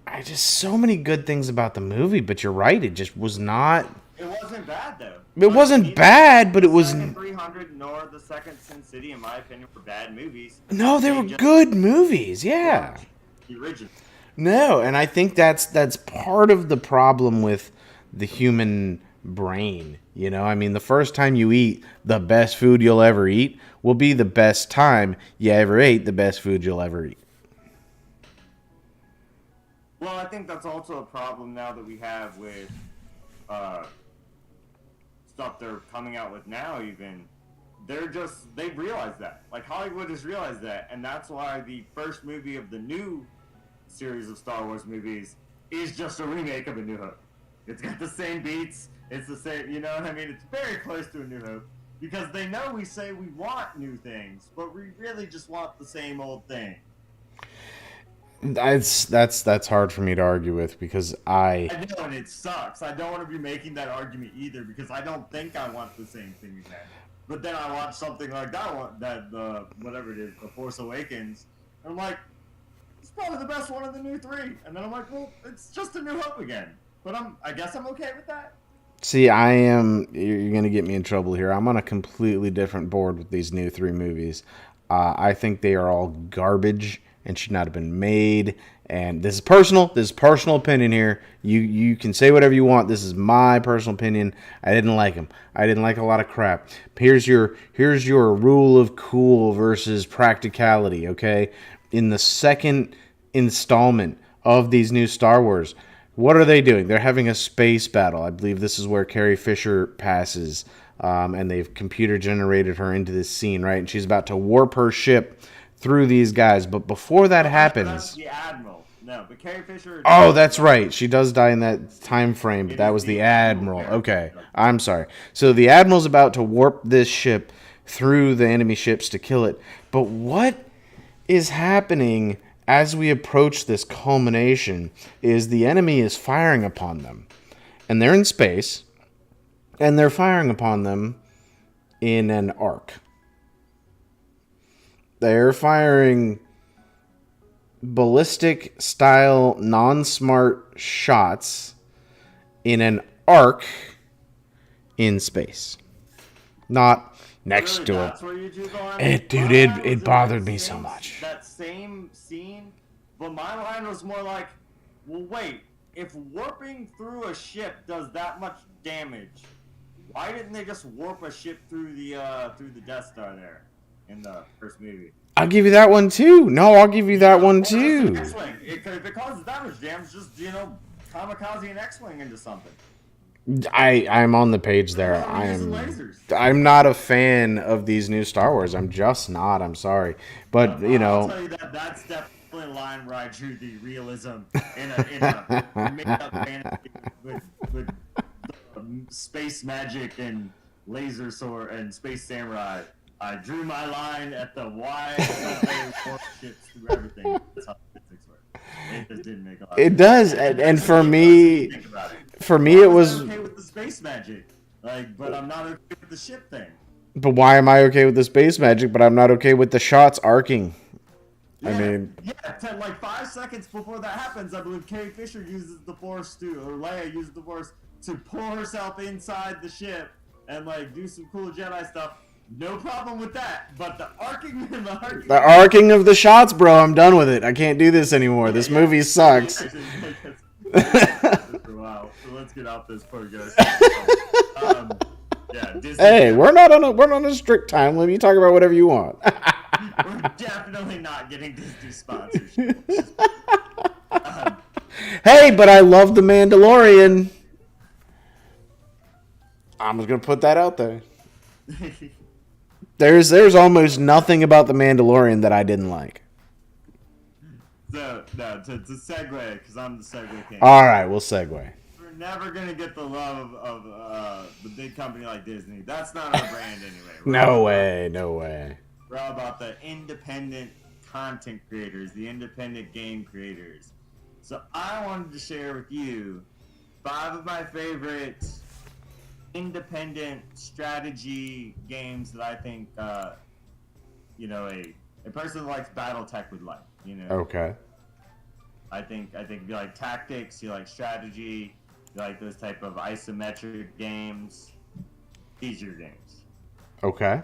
I just so many good things about the movie. But you're right, it just was not. It wasn't bad though. It wasn't bad, but it was. 300 nor the second Sin City, in my opinion, were bad movies. No, they were good movies. Yeah. The original. No, and I think that's part of the problem with the human brain. You know, I mean, the first time you eat the best food you'll ever eat will be the best time you ever ate the best food you'll ever eat. Well, I think that's also a problem now that we have with stuff they're coming out with now. Even they've realized that. Like Hollywood has realized that, and that's why the first movie of the new series of Star Wars movies is just a remake of A New Hope. It's got the same beats. It's the same, you know what I mean? It's very close to A New Hope because they know we say we want new things, but we really just want the same old thing. That's hard for me to argue with because I know, and it sucks. I don't want to be making that argument either because I don't think I want the same thing again. But then I watch something like that one, whatever it is, The Force Awakens, and I'm like, it's probably the best one of the new three. And then I'm like, well, it's just A New Hope again. But I guess I'm okay with that. See, you're going to get me in trouble here. I'm on a completely different board with these new three movies. I think they are all garbage and should not have been made. And this is personal. This is personal opinion here. You can say whatever you want. This is my personal opinion. I didn't like them. I didn't like a lot of crap. Here's your rule of cool versus practicality, okay? In the second installment of these new Star Wars, what are they doing? They're having a space battle. I believe this is where Carrie Fisher passes, and they've computer generated her into this scene, right? And she's about to warp her ship through these guys. But before that happens, that's the Admiral. No, but Carrie Fisher. Oh, that's right. She does die in that time frame, but that was the Admiral. Okay, I'm sorry. So the Admiral's about to warp this ship through the enemy ships to kill it. But what is happening as we approach this culmination is the enemy is firing upon them. And they're in space, and they're firing upon them in an arc. They're firing ballistic style non-smart shots in an arc in space. Not next to it. It bothered me so much. That same scene, but my line was more like, well, wait, if warping through a ship does that much damage, why didn't they just warp a ship through the Death Star there in the first movie? I'll give you that one too. No, I'll give you that one too. X-Wing. If it causes that much damage, just, kamikaze an X-Wing into something. I'm on the page there. I'm not a fan of these new Star Wars. I'm just not. I'm sorry, but I'll tell you that's definitely a line where I drew the realism in a made-up fantasy with space magic and laser sword and space samurai. I drew my line at the wide warp ships through everything. That's how physics work. It just didn't make a lot of sense. It does, and for me, it was okay with the space magic, but I'm not okay with the ship thing. But why am I okay with the space magic, but I'm not okay with the shots arcing? Yeah, I mean, 5 seconds before that happens, I believe Carrie Fisher uses the Force or Leia uses the Force to pull herself inside the ship and do some cool Jedi stuff. No problem with that, but the arcing of the shots, bro, I'm done with it. I can't do this anymore. This movie sucks. Wow. So let's get out this part, guys. Disney. Hey, we're not on a strict time limit. You talk about whatever you want. We're definitely definitely not getting Disney sponsorship. Hey, but I love The Mandalorian. I'm just gonna put that out there. There's almost nothing about The Mandalorian that I didn't like. So, no, to segue, because I'm the segue king. All right, we'll segue. We're never going to get the love of the big company like Disney. That's not our brand anyway. No way. We're all about the independent content creators, the independent game creators. So I wanted to share with you 5 of my favorite independent strategy games that I think, you know, a person who likes BattleTech would like. You know. Okay. I think if you like tactics, you like strategy, you like those type of isometric games, these are your games. Okay.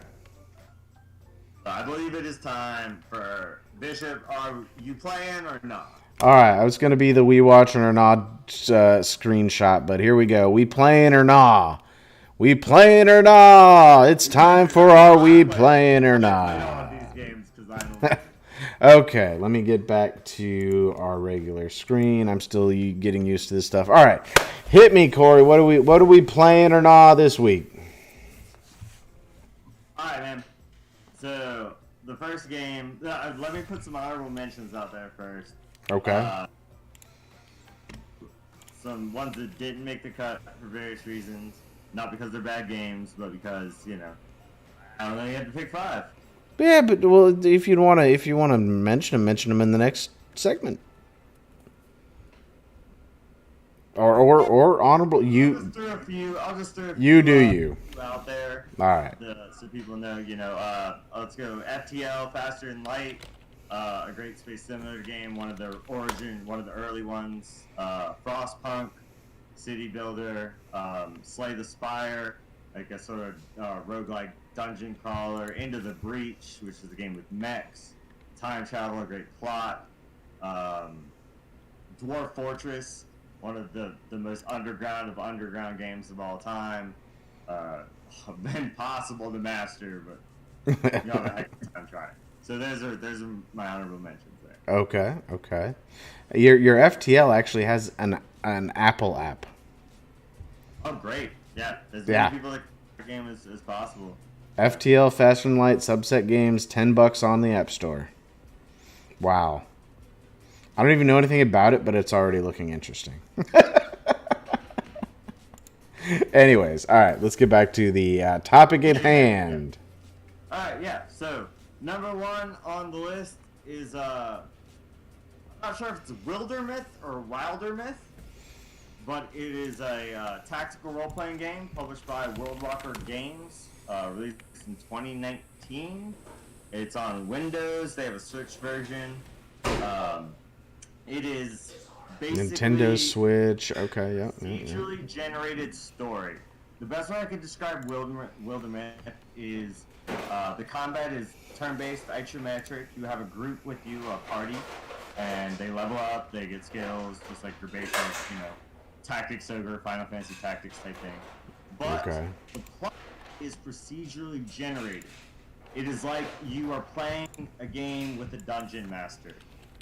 So I believe it is time for Bishop. Are you playing or not? All right, I was gonna be the we watching or not screenshot, but here we go. We playing or nah? We playing or nah? It's time for our we playing or nah. I don't want these games because I don't. Okay, let me get back to our regular screen. I'm still getting used to this stuff. All right, hit me, Corey. What are we playing or nah this week? All right, man. So the first game. Let me put some honorable mentions out there first. Okay. Some ones that didn't make the cut for various reasons, not because they're bad games, but because I don't know. You had to pick 5. Yeah, but well, if you want to mention them in the next segment, or honorable. I'll just throw a few. You do you out there. All right. So people know. Let's go. FTL, Faster and Light. A great space simulator game. One of the early ones. Frostpunk, City Builder, Slay the Spire, like a sort of roguelike dungeon crawler. Into the Breach, which is a game with mechs. Time Travel, a great plot. Dwarf Fortress, one of the most underground of underground games of all time. Impossible to master, but I'm trying. So those are my honorable mentions there. Okay. Your FTL actually has an Apple app. Oh, great! Yeah, as many people like the game as possible. FTL Fast and Light subset games, $10 on the App Store. Wow. I don't even know anything about it, but it's already looking interesting. Anyways, all right, let's get back to the topic at hand. All right, yeah. So number 1 on the list is I'm not sure if it's Wildermyth or Wildermyth, but it is a tactical role-playing game published by World Walker Games, released in 2019. It's on Windows. They have a Switch version. It is basically Nintendo Switch. Okay, yeah. procedurally generated story. The best way I could describe Wildermyth is the combat is turn-based, isometric. You have a group with you, a party, and they level up. They get skills, just like your basic, Tactics Ogre, Final Fantasy Tactics type thing. But the plot is procedurally generated. It is like you are playing a game with a dungeon master.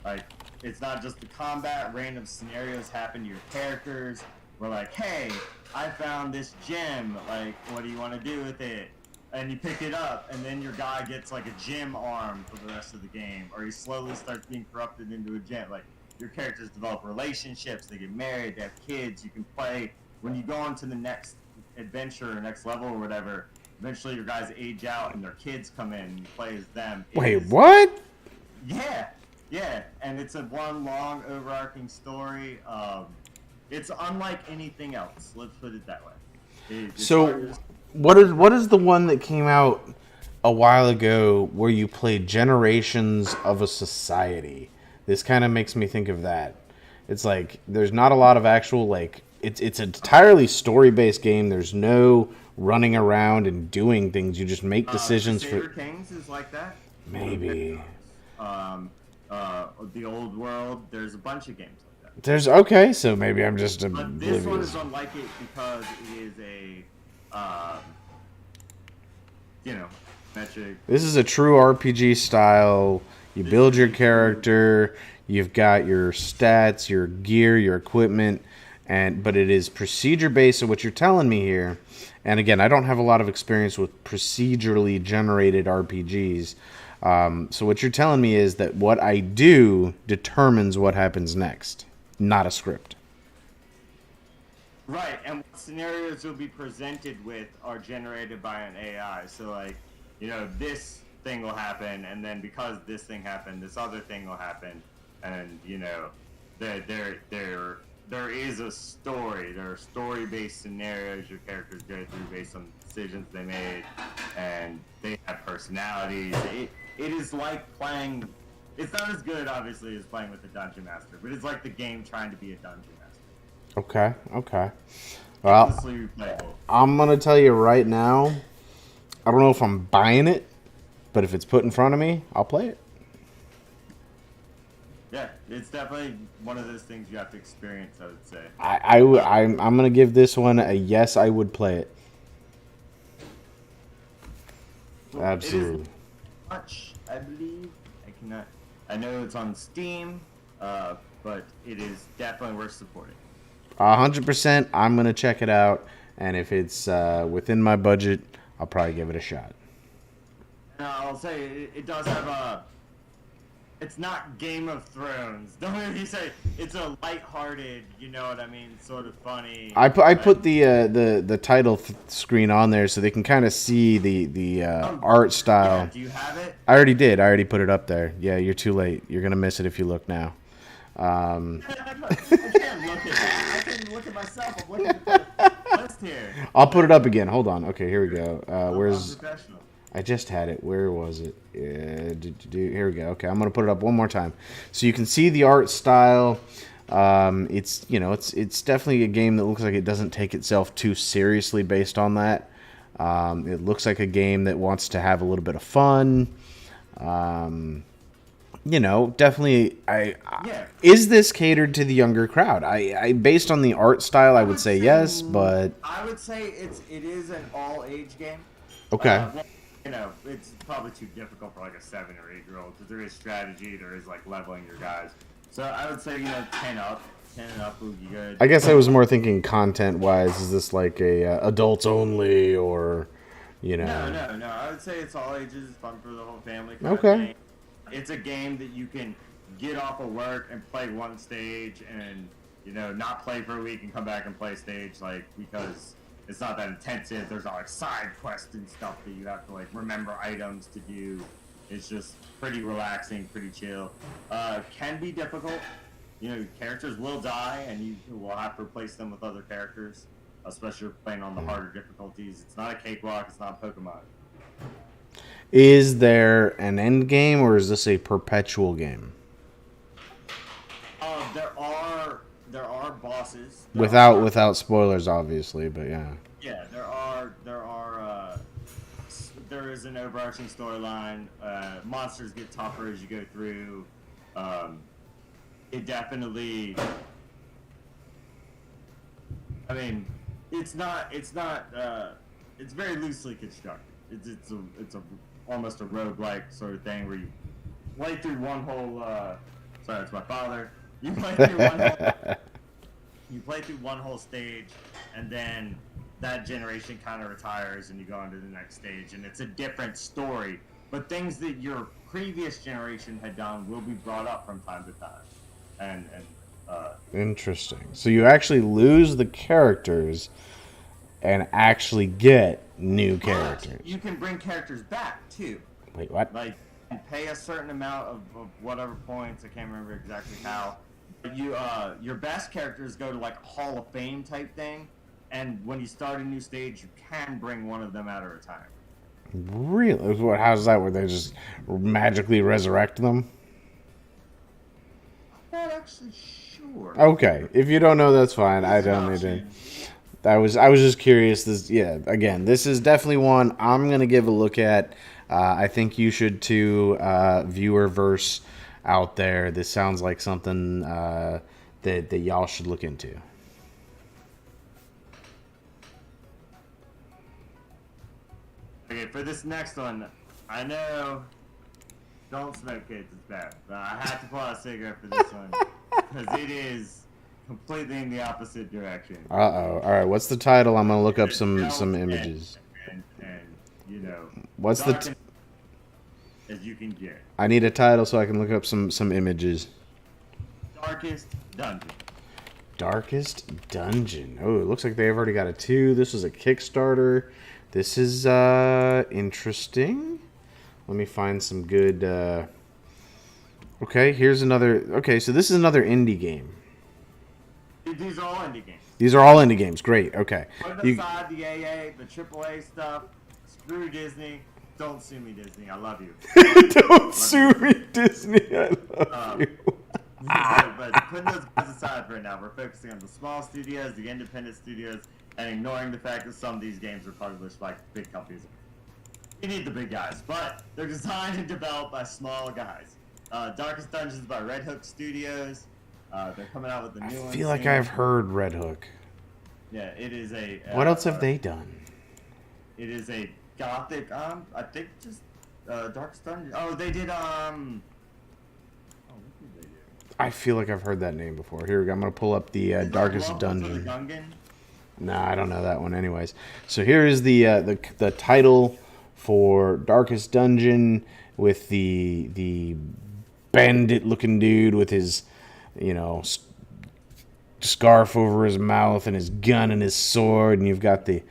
Like, it's not just the combat, random scenarios happen to your characters. We're like, hey, I found this gem, like, what do you want to do with it? And you pick it up, and then your guy gets like a gem arm for the rest of the game, or he slowly starts being corrupted into a gem. Like, your characters develop relationships, they get married, they have kids, you can play. When you go on to the next adventure or next level or whatever, eventually your guys age out and their kids come in and you play as them. What? Yeah, and it's a one long overarching story. It's unlike anything else, let's put it that way. What is the one that came out a while ago where you played Generations of a Society? This kind of makes me think of that. It's like there's not a lot of actual it's an entirely story-based game. There's no running around and doing things. You just make decisions Crusader Kings is like that. Maybe. The Old World. There's a bunch of games like that. So maybe I'm just oblivious. But this one is unlike it because it is a, metric. This is a true RPG style You This build is your a huge- character. You've got your stats, your gear, your equipment, but it is procedure based. So what you're telling me here, and again, I don't have a lot of experience with procedurally generated RPGs. So what you're telling me is that what I do determines what happens next, not a script. Right, and what scenarios you'll be presented with are generated by an AI. So, like, this thing will happen, and then because this thing happened, this other thing will happen, and there is a story. There are story-based scenarios your characters go through based on the decisions they made, and they have personalities. It is like playing. It's not as good, obviously, as playing with the dungeon master, but it's like the game trying to be a dungeon master. Okay, okay. Well, Endlessly replayable. I'm going to tell you right now, I don't know if I'm buying it, but if it's put in front of me, I'll play it. Yeah, it's definitely one of those things you have to experience, I would say. I'm going to give this one a yes, I would play it. Absolutely. It is much, I believe. I know it's on Steam, but it is definitely worth supporting. 100%, I'm going to check it out, and if it's within my budget, I'll probably give it a shot. And I'll say it does have a. It's not Game of Thrones. Don't let me say it's a lighthearted, you know what I mean, sort of funny. I put the title screen on there so they can kind of see the art style. Yeah, do you have it? I already did. I already put it up there. Yeah, you're too late. You're gonna miss it if you look now. I can't look at it. I can't look at myself. I'm looking at the list here. I'll put it up again. Hold on. Okay, here we go. I'm Where's? professional. I just had it. Where was it? Here we go. Okay, I'm gonna put it up one more time, so you can see the art style. It's definitely a game that looks like it doesn't take itself too seriously based on that. It looks like a game that wants to have a little bit of fun. Definitely. Is this catered to the younger crowd? I based on the art style, I would say yes, but I would say it is an all age game. okay. It's probably too difficult for like a 7 or 8-year-old because there is strategy, there is like leveling your guys. So I would say 10 up, 10 and up would be good. I guess I was more thinking content wise. Is this like a adults only or No. I would say it's all ages, fun for the whole family. Okay. It's a game that you can get off of work and play one stage, and not play for a week and come back and play a stage because it's not that intensive. There's not like side quests and stuff that you have to like remember items to do. It's just pretty relaxing, pretty chill. Can be difficult. Characters will die, and you will have to replace them with other characters, especially if playing on the harder difficulties. It's not a cakewalk. It's not Pokemon. Is there an end game or is this a perpetual game? There are bosses. Without spoilers, obviously, but yeah. Yeah, there is an overarching storyline. Monsters get tougher as you go through. It definitely. I mean, it's very loosely constructed. It's almost a roguelike sort of thing where you play through one whole. Sorry, it's my father. You play through one whole. You play through one whole stage, and then that generation kind of retires, and you go on to the next stage, and it's a different story. But things that your previous generation had done will be brought up from time to time, Interesting. So you actually lose the characters and actually get new characters. You can bring characters back too. Wait, what? Like, you pay a certain amount of whatever points. I can't remember exactly how. But your best characters go to like a Hall of Fame type thing, and when you start a new stage, you can bring one of them out at a time. Really? What? How's that? Where they just magically resurrect them? I'm not actually sure. Okay, if you don't know, that's fine. I don't need to. I was just curious. Again, this is definitely one I'm gonna give a look at. I think you should too, viewerverse out there. This sounds like something that y'all should look into. Okay, for this next one, I know don't smoke kids. It's bad. But I have to pull out a cigarette for this one because it is completely in the opposite direction. Uh-oh. All right, what's the title? I'm going to look up It's some delved images. and you know, What's the dark as you can get. I need a title so I can look up some images. Darkest Dungeon. Darkest Dungeon. Oh, it looks like they've already got a 2. This is a Kickstarter. This is interesting. Let me find some good Okay, here's another. Okay, so this is another indie game. These are all indie games. These are all indie games. Great. Okay. Put aside the AA, the AAA stuff. Screw Disney. Don't sue me, Disney. I love you. Don't sue me, Disney. I love you. But putting those guys aside for now, we're focusing on the small studios, the independent studios, and ignoring the fact that some of these games are published by big companies. You need the big guys, but they're designed and developed by small guys. Darkest Dungeons by Red Hook Studios. They're coming out with the new one. I feel like I've heard Red Hook. Yeah, it is a. What else have they done? It is a gothic. I think just Darkest Dungeon. Oh, they did. What did they do? I feel like I've heard that name before. Here we go. I'm gonna pull up the Darkest Dungeon. Nah, I don't know that one. Anyways, so here is the title for Darkest Dungeon with the bandit-looking dude with his, scarf over his mouth and his gun and his sword, and you've got the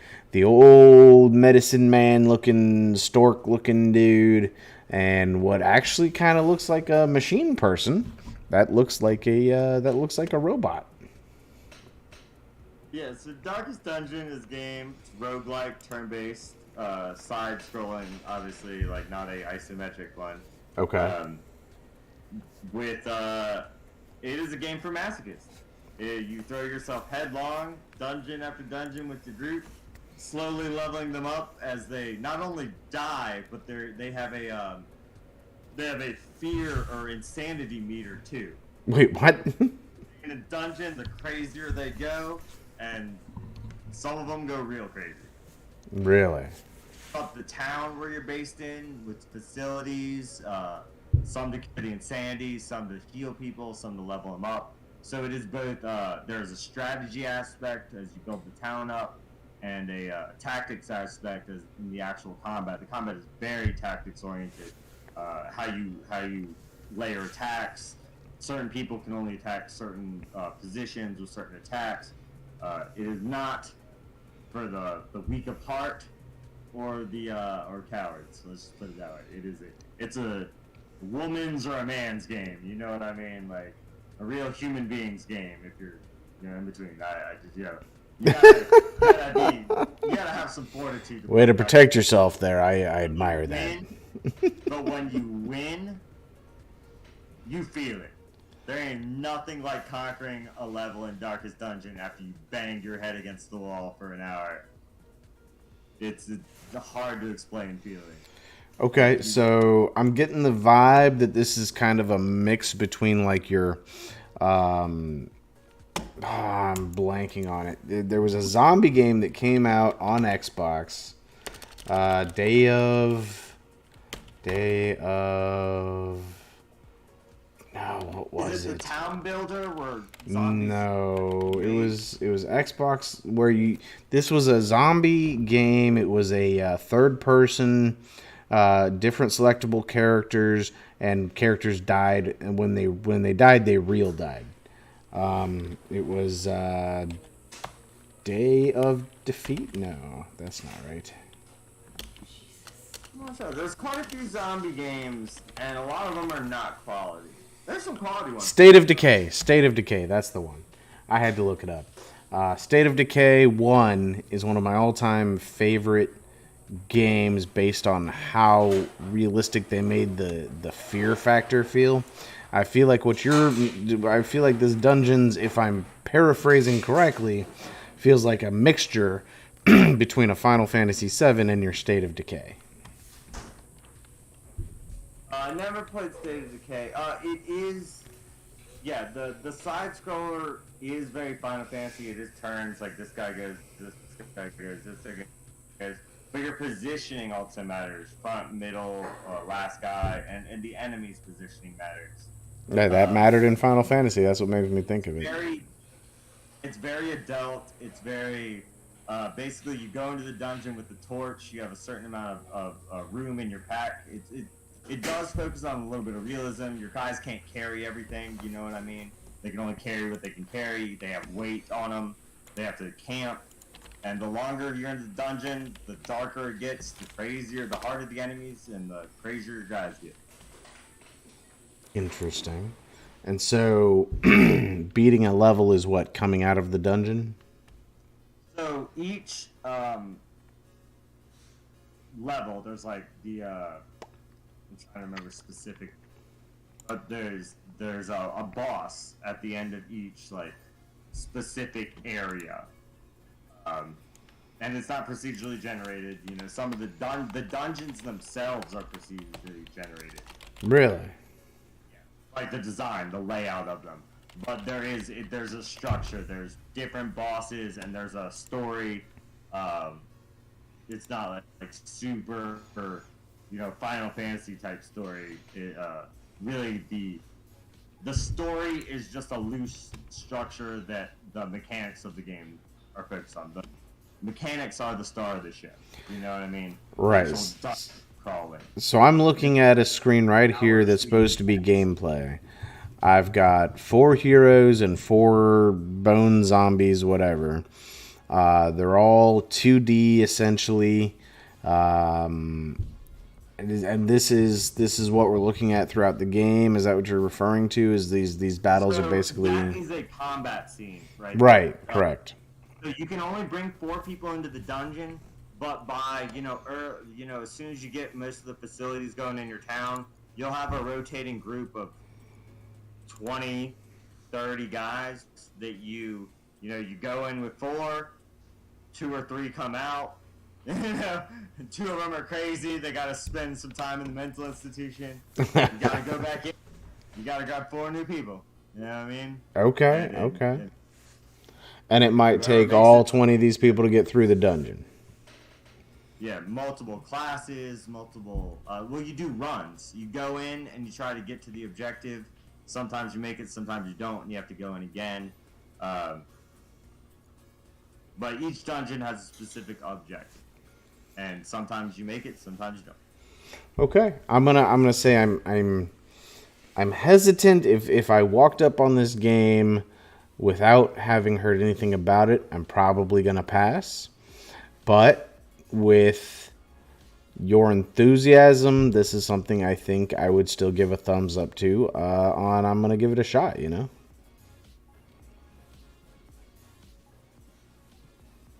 old medicine man-looking, stork-looking dude, and what actually kind of looks like a machine person that looks like a robot. Yeah, so Darkest Dungeon is a game. It's roguelike, turn-based, side-scrolling, obviously, like not a isometric one. Okay. It is a game for masochists. You throw yourself headlong, dungeon after dungeon with your group, slowly leveling them up as they not only die, but they have a fear or insanity meter too. Wait, what? In a dungeon, the crazier they go, and some of them go real crazy. Really? Up the town where you're based in, with facilities, some to cure the insanity, some to heal people, some to level them up. So it is both, there's a strategy aspect as you build the town up, and a tactics aspect as in the actual combat. The combat is very tactics oriented. How you layer attacks. Certain people can only attack certain positions with certain attacks. It is not for the weak of heart or the or cowards. Let's just put it that way. It's a woman's or a man's game. You know what I mean? Like a real human being's game. If you're in between, you gotta have some fortitude. Way to protect yourself there. I admire that. But when you win, you feel it. There ain't nothing like conquering a level in Darkest Dungeon after you banged your head against the wall for an hour. It's a hard to explain feeling. Okay, so I'm getting the vibe that this is kind of a mix between like your I'm blanking on it. There was a zombie game that came out on Xbox. Day of No, what was Is it? it? The Town Builder where zombies... No, it was Xbox where this was a zombie game. It was a third person, different selectable characters, and characters died, and when they died, they real died. It was Day of Defeat. No, that's not right. There's quite a few zombie games, and a lot of them are not quality. There's some quality ones. State of Decay. That's the one. I had to look it up. State of Decay 1 is one of my all-time favorite games based on how realistic they made the fear factor feel. I feel like this Dungeons, if I'm paraphrasing correctly, feels like a mixture between a Final Fantasy VII and your State of Decay. I never played State of Decay. It is, yeah, the side scroller is very Final Fantasy. It is turns, like this guy goes, this guy goes, this guy goes. But your positioning also matters. Front, middle, last guy, and the enemy's positioning matters. Yeah, that mattered in Final Fantasy. That's what made me think of it. It's very adult. It's very basically you go into the dungeon with the torch. You have a certain amount of room in your pack. It does focus on a little bit of realism. Your guys can't carry everything. You know what I mean? They can only carry what they can carry. They have weight on them. They have to camp. And the longer you're in the dungeon, the darker it gets, the crazier, the harder the enemies, and the crazier your guys get. Interesting. And so, beating a level is what, coming out of the dungeon? So each level, there's like the I'm trying to remember specific, but there's a boss at the end of each like specific area, and it's not procedurally generated. You know, some of the dungeons themselves are procedurally generated. Really? Like the design, the layout of them. But there's a structure. There's different bosses, and there's a story. It's not like super, Final Fantasy type story. Really, the story is just a loose structure that the mechanics of the game are focused on. The mechanics are the star of the ship. You know what I mean? Right. Crawling. So I'm looking at a screen right here that's supposed to be gameplay. I've got 4 heroes and 4 bone zombies, whatever. They're all 2D essentially, and this is what we're looking at throughout the game. Is that what you're referring to? Is these battles are basically? That is a combat scene, right? Right, correct. So you can only bring 4 people into the dungeon, but by as soon as you get most of the facilities going in your town, you'll have a rotating group of 20, 30 guys that you go in with 4, 2 or 3 come out. 2 of them are crazy. They got to spend some time in the mental institution. You got to go back in. You got to grab 4 new people. You know what I mean? Okay. And it might take all 20 of these people to get through the dungeon. Yeah, multiple classes, you do runs. You go in and you try to get to the objective. Sometimes you make it, sometimes you don't, and you have to go in again. But each dungeon has a specific objective, and sometimes you make it, sometimes you don't. Okay, I'm gonna say I'm hesitant. If I walked up on this game without having heard anything about it, I'm probably gonna pass. But with your enthusiasm, this is something I think I would still give a thumbs up to. I'm gonna give it a shot.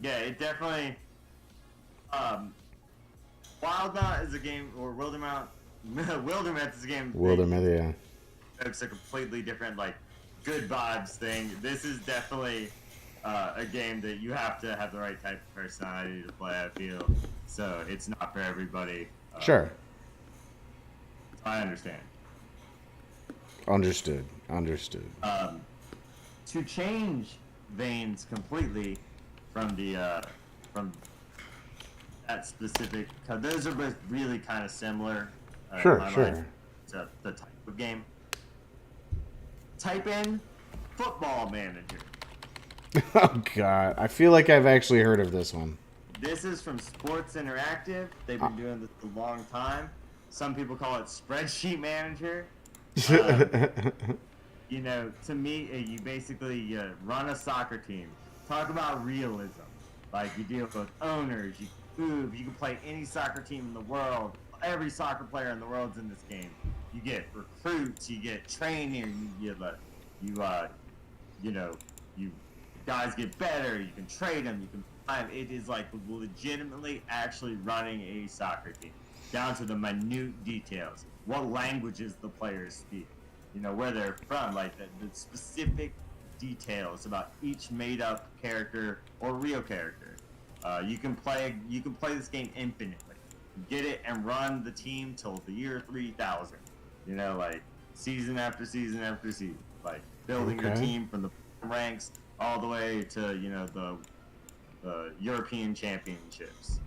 Yeah, it definitely. Wildmount is a game, or Wildermount. Wildermount is a game. Wildermount, yeah. It's a completely different, good vibes thing. This is definitely a game that you have to have the right type of personality to play, I feel. So it's not for everybody. Sure. I understand. Understood. To change veins completely from from that specific, cause those are both really kind of similar. Sure. To the type of game. Type in Football Manager. Oh God, I feel like I've actually heard of this one. This is from Sports Interactive. They've been doing this a long time. Some people call it Spreadsheet Manager. To me, you basically run a soccer team. Talk about realism. Like, you deal with owners, you move, you can play any soccer team in the world. Every soccer player in the world's in this game. You get recruits, you get training, you guys get better, you can trade them, you can buy them. It is like legitimately actually running a soccer team, down to the minute details. What languages the players speak, where they're from, like the specific details about each made-up character or real character. You can play this game infinitely. Get it and run the team till the year 3000. Season after season after season. Like building your team from the ranks all the way to the European Championships.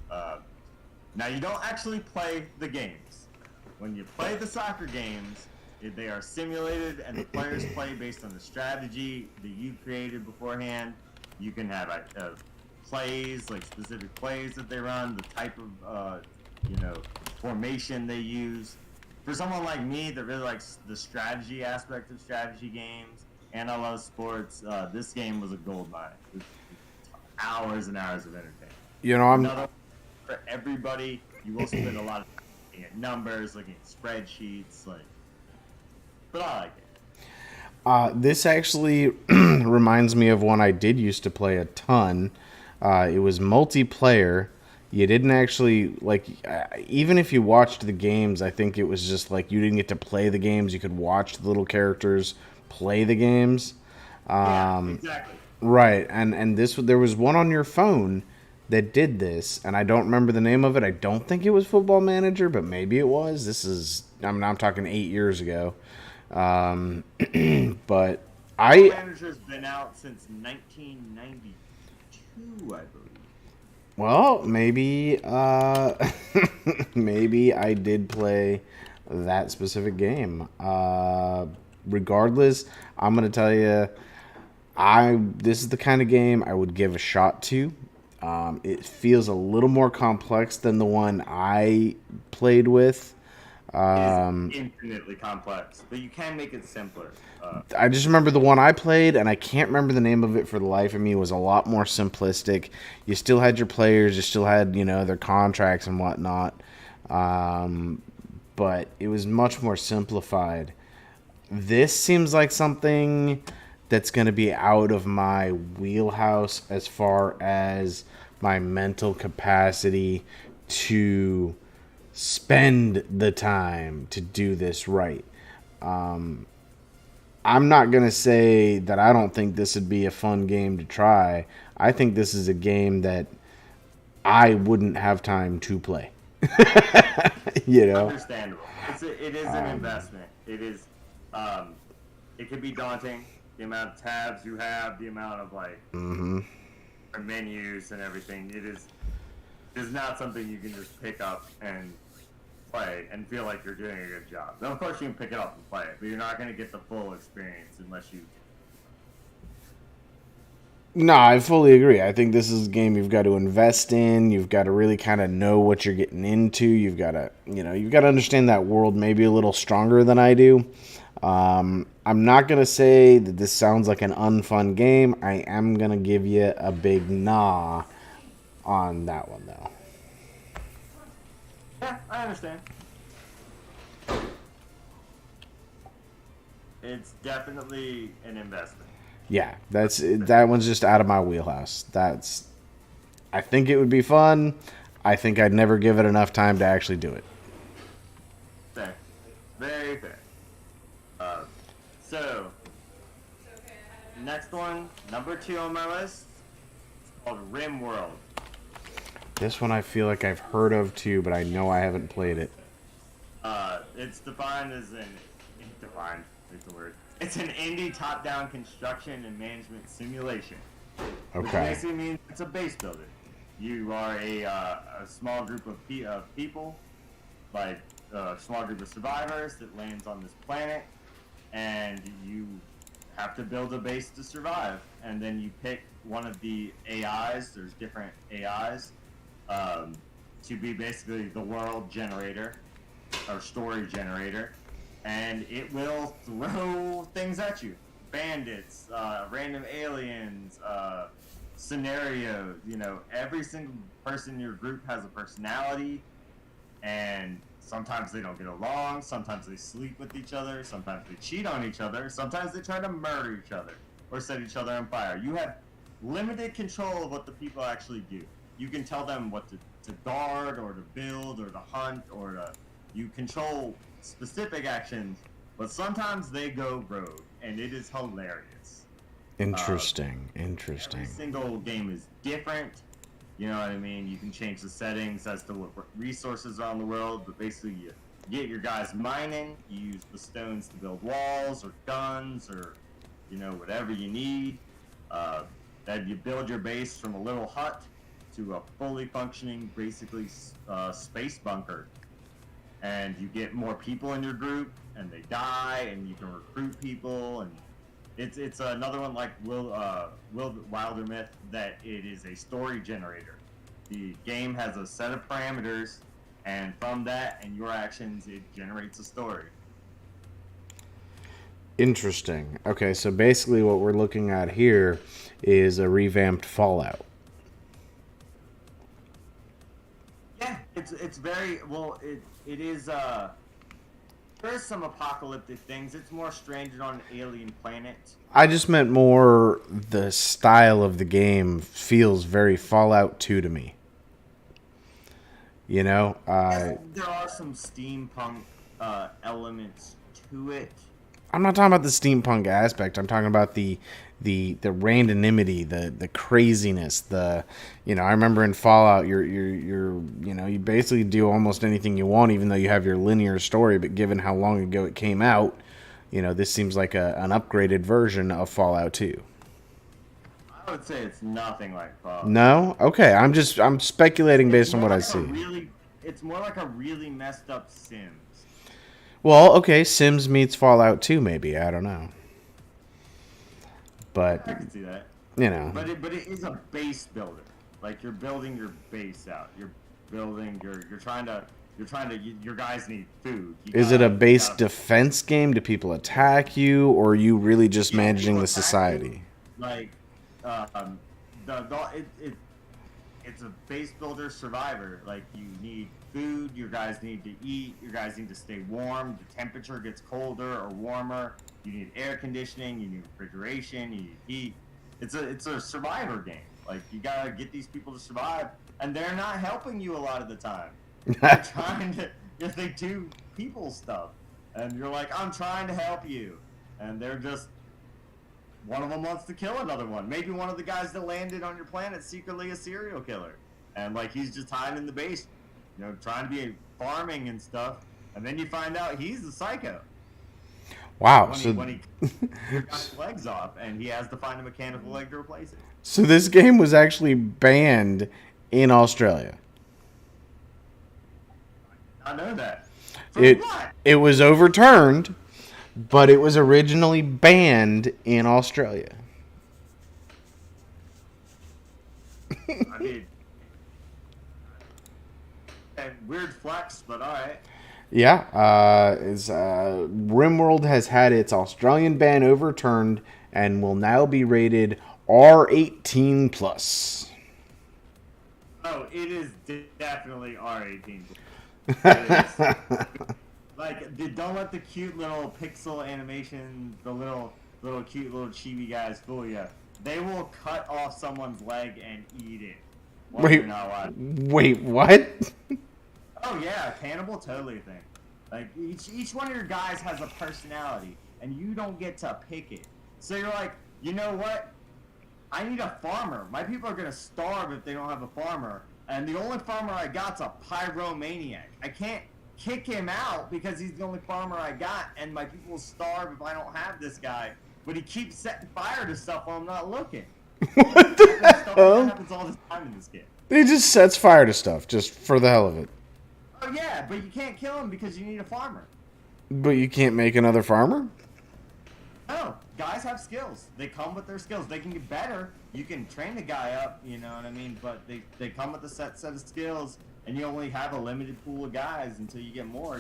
Now, you don't actually play the games. When you play the soccer games, they are simulated, and the players play based on the strategy that you created beforehand. You can have plays, like specific plays that they run, the type of formation they use. For someone like me that really likes the strategy aspect of strategy games, and I love sports, this game was a gold mine. Hours and hours of entertainment. You know, I'm Another for everybody. You will spend a lot of time looking at numbers, looking at spreadsheets, but I like it. This actually reminds me of one I did used to play a ton. It was multiplayer. You didn't actually even if you watched the games, I think it was just like you didn't get to play the games. You could watch the little characters play the games. Yeah, exactly. Right, and there was one on your phone that did this, and I don't remember the name of it. I don't think it was Football Manager, but maybe it was. I'm talking 8 years ago. But Football Manager's been out since 1992, I believe. Well, maybe maybe I did play that specific game. Regardless, I'm gonna tell you, this is the kind of game I would give a shot to. It feels a little more complex than the one I played with. It's infinitely complex, but you can make it simpler. I just remember the one I played, and I can't remember the name of it for the life of me. It was a lot more simplistic. You still had your players, you still had, their contracts and whatnot. But it was much more simplified. This seems like something that's going to be out of my wheelhouse as far as my mental capacity to spend the time to do this right. I'm not going to say that I don't think this would be a fun game to try. I think this is a game that I wouldn't have time to play. Understandable. It is an investment. It is. It can be daunting. The amount of tabs you have, the amount of menus and everything. It is not something you can just pick up and play and feel like you're doing a good job. Now, of course, you can pick it up and play it, but you're not going to get the full experience unless you. No, I fully agree. I think this is a game you've got to invest in. You've got to really kind of know what you're getting into. You've got to understand that world maybe a little stronger than I do. I'm not going to say that this sounds like an unfun game. I am going to give you a big nah on that one, though. Yeah, I understand. It's definitely an investment. Yeah, that one's just out of my wheelhouse. I think it would be fun. I think I'd never give it enough time to actually do it. Fair. Very fair. So, next one, number 2 on my list, it's called Rim World. This one I feel like I've heard of too, but I know I haven't played it. It's defined as It's an indie top-down construction and management simulation. Okay. Which basically means it's a base builder. You are a small group of people, like a small group of survivors that lands on this planet, and you have to build a base to survive. And then you pick one of the AIs. There's different AIs to be basically the world generator or story generator. And it will throw things at you. Bandits, random aliens, scenarios. Every single person in your group has a personality, and sometimes they don't get along, sometimes they sleep with each other, sometimes they cheat on each other, sometimes they try to murder each other or set each other on fire. You have limited control of what the people actually do. You can tell them what to guard or to build or to hunt you control specific actions, but sometimes they go rogue, and it is hilarious. Interesting. Every single game is different. You know what I mean? You can change the settings as to what resources are on the world, but basically you get your guys mining, you use the stones to build walls or guns or, whatever you need. Then you build your base from a little hut to a fully functioning, basically space bunker, and you get more people in your group, and they die, and you can recruit people, and it's another one like Wilder Myth that it is a story generator. The game has a set of parameters, and from that and your actions, it generates a story. Interesting. Okay, so basically what we're looking at here is a revamped Fallout. Yeah, it's very well. It is. There's some apocalyptic things. It's more stranded on an alien planet. I just meant more the style of the game feels very Fallout 2 to me. You know, Yes, there are some steampunk elements to it. I'm not talking about the steampunk aspect. I'm talking about the randomity, the craziness, the I remember in Fallout you basically do almost anything you want, even though you have your linear story. But given how long ago it came out, this seems like an upgraded version of Fallout 2. I would say it's nothing like Fallout. No, okay. I'm speculating based on what I see. It's more like a really messed up Sims. Well, okay, Sims meets Fallout 2, maybe. I don't know. But I can see that. But it is a base builder. Like you're building your base out. You're building. You're trying to. Your guys need food. Is it a base defense game? Do people attack you, or are you really just managing the society? Like, it's a base builder survivor. Like you need food. Your guys need to eat. Your guys need to stay warm. The temperature gets colder or warmer. You need air conditioning. You need refrigeration. You need heat. It's a survivor game. Like you gotta get these people to survive, and they're not helping you a lot of the time. They're trying to. They do people stuff, and you're like, I'm trying to help you, and they're just. One of them wants to kill another one. Maybe one of the guys that landed on your planet secretly a serial killer, and like he's just hiding in the base, trying to be farming and stuff. And then you find out he's a psycho. Wow! When he got his legs off, and he has to find a mechanical leg to replace it. So this game was actually banned in Australia. I know that. It was overturned. But it was originally banned in Australia. I mean, and weird flex, but all right. Yeah, RimWorld has had its Australian ban overturned and will now be rated R18 plus. Oh, it is definitely R18. It is. Like, don't let the cute little pixel animation, the little cute little chibi guys fool you. They will cut off someone's leg and eat it. Wait, what? Oh yeah, cannibal totally thing. Like each one of your guys has a personality, and you don't get to pick it. So you're like, you know what? I need a farmer. My people are gonna starve if they don't have a farmer, and the only farmer I got's a pyromaniac. I can't kick him out because he's the only farmer I got, and my people will starve if I don't have this guy. But he keeps setting fire to stuff while I'm not looking. What the hell? That happens all the time in this game. He just sets fire to stuff just for the hell of it. Oh yeah, but you can't kill him because you need a farmer. But you can't make another farmer? No, guys have skills. They come with their skills. They can get better. You can train the guy up, you know what I mean? But they come with a set of skills. And you only have a limited pool of guys until you get more,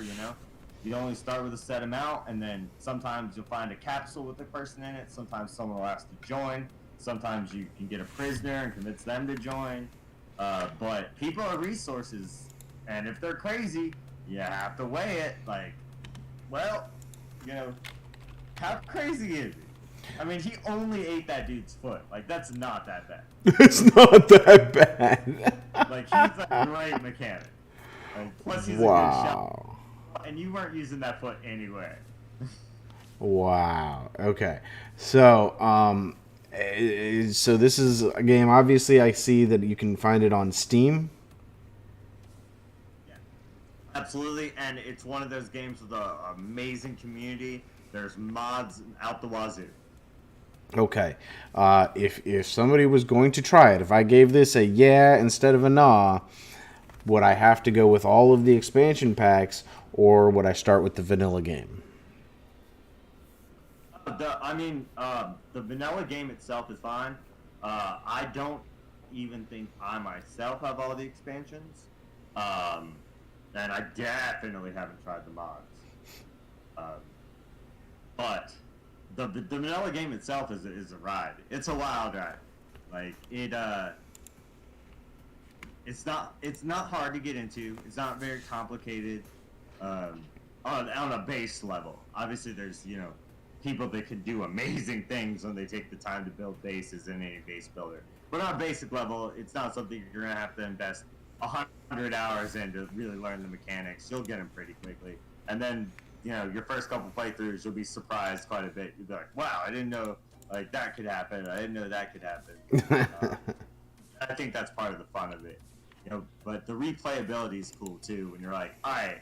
You only start with a set amount, and then sometimes you'll find a capsule with a person in it. Sometimes someone will ask to join. Sometimes you can get a prisoner and convince them to join. But people are resources, and if they're crazy, you have to weigh it. Like, well, how crazy is he? I mean, he only ate that dude's foot. Like, that's not that bad. It's not that bad. Like, he's a great mechanic. Like, plus, he's a good shot. And you weren't using that foot anyway. Wow. Okay. So, so this is a game. Obviously, I see that you can find it on Steam. Yeah, absolutely. And it's one of those games with an amazing community. There's mods out the wazoo. Okay. If somebody was going to try it, if I gave this a yeah instead of a nah, would I have to go with all of the expansion packs, or would I start with the vanilla game? The vanilla game itself is fine. I don't even think I myself have all the expansions. Um, and I definitely haven't tried the mods. Um, but the vanilla game itself is a ride. It's a wild ride. Like it's not hard to get into. It's not very complicated. Um, on a base level, obviously there's people that can do amazing things when they take the time to build bases in any base builder. But on a basic level, it's not something you're gonna have to invest 100 hours in to really learn the mechanics. You'll get them pretty quickly, and then your first couple playthroughs, you'll be surprised quite a bit. You'll be like, "Wow, I didn't know like that could happen. I didn't know that could happen." Uh, I think that's part of the fun of it, But the replayability is cool too. When you're like, "All right,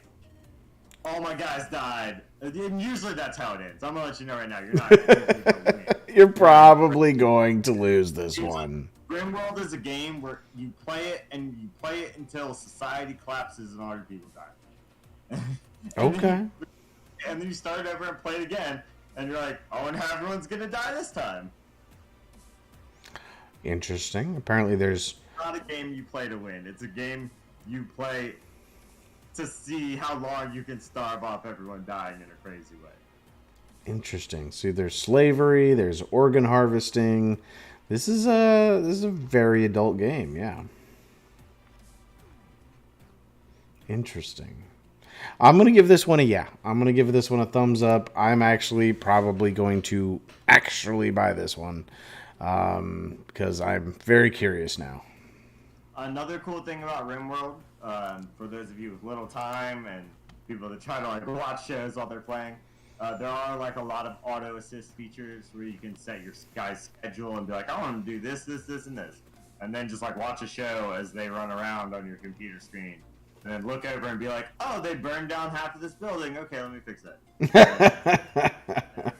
all my guys died," and usually that's how it ends. I'm gonna let you know right now. You're not usually gonna win. You're probably going to lose this one. RimWorld is a game where you play it and you play it until society collapses and all your people die. and Okay. then you start over and play it again, and you're like, "Oh, and everyone's gonna die this time." Interesting. Apparently, there's. It's not a game you play to win. It's a game you play to see how long you can starve off everyone dying in a crazy way. Interesting. See, there's slavery. There's organ harvesting. This is a very adult game. Yeah. Interesting. I'm gonna give this one a yeah. I'm gonna give this one a thumbs up. I'm actually probably going to actually buy this one because I'm very curious now. Another cool thing about RimWorld, for those of you with little time and people that try to like watch shows while they're playing, there are like a lot of auto assist features where you can set your guy's schedule and be like, "I want to do this, this, this, and this," and then just like watch a show as they run around on your computer screen, and then look over and be like, "Oh, they burned down half of this building. Okay, let me fix that."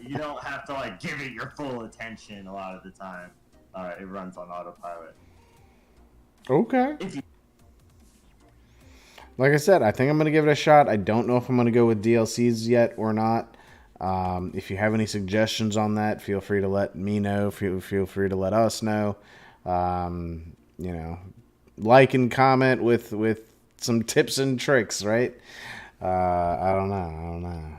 You don't have to like give it your full attention a lot of the time. It runs on autopilot. Okay. If you Like I said, I think I'm going to give it a shot. I don't know if I'm going to go with DLCs yet or not. If you have any suggestions on that, feel free to let me know. Feel free to let us know. You know, like and comment with some tips and tricks, right? I don't know. I don't know.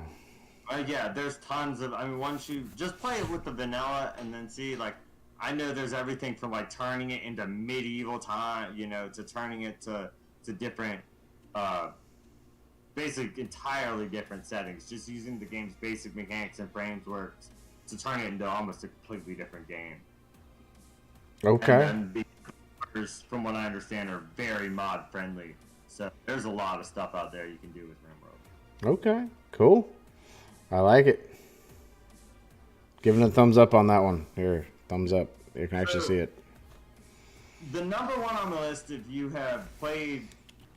Yeah, there's tons of. I mean, once you just play it with the vanilla and then see, like, I know there's everything from like turning it into medieval time, to turning it to different, uh, basic, entirely different settings. Just using the game's basic mechanics and frameworks to turn it into almost a completely different game. Okay. And then the colors, from what I understand, are very mod friendly. So there's a lot of stuff out there you can do with RimWorld. Okay. Cool. I like it. Giving a thumbs up on that one. Here, thumbs up. You can actually see it. The number one on the list, if you have played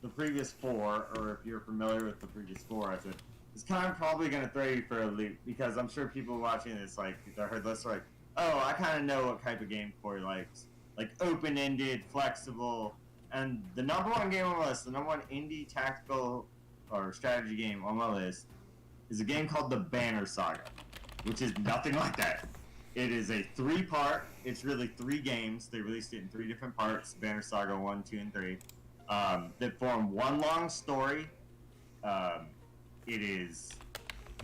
the previous four, or if you're familiar with the previous four, I said, is kind of probably going to throw you for a loop, because I'm sure people watching this, like, I heard this, like, "Oh, I kind of know what type of game Corey likes. Like, open-ended, flexible." And the number one game on my list, the number one indie tactical or strategy game on my list, is a game called the Banner Saga, which is nothing like that. It is a three-part. It's really three games. They released it in three different parts: Banner Saga 1, 2, and 3. That form one long story. It is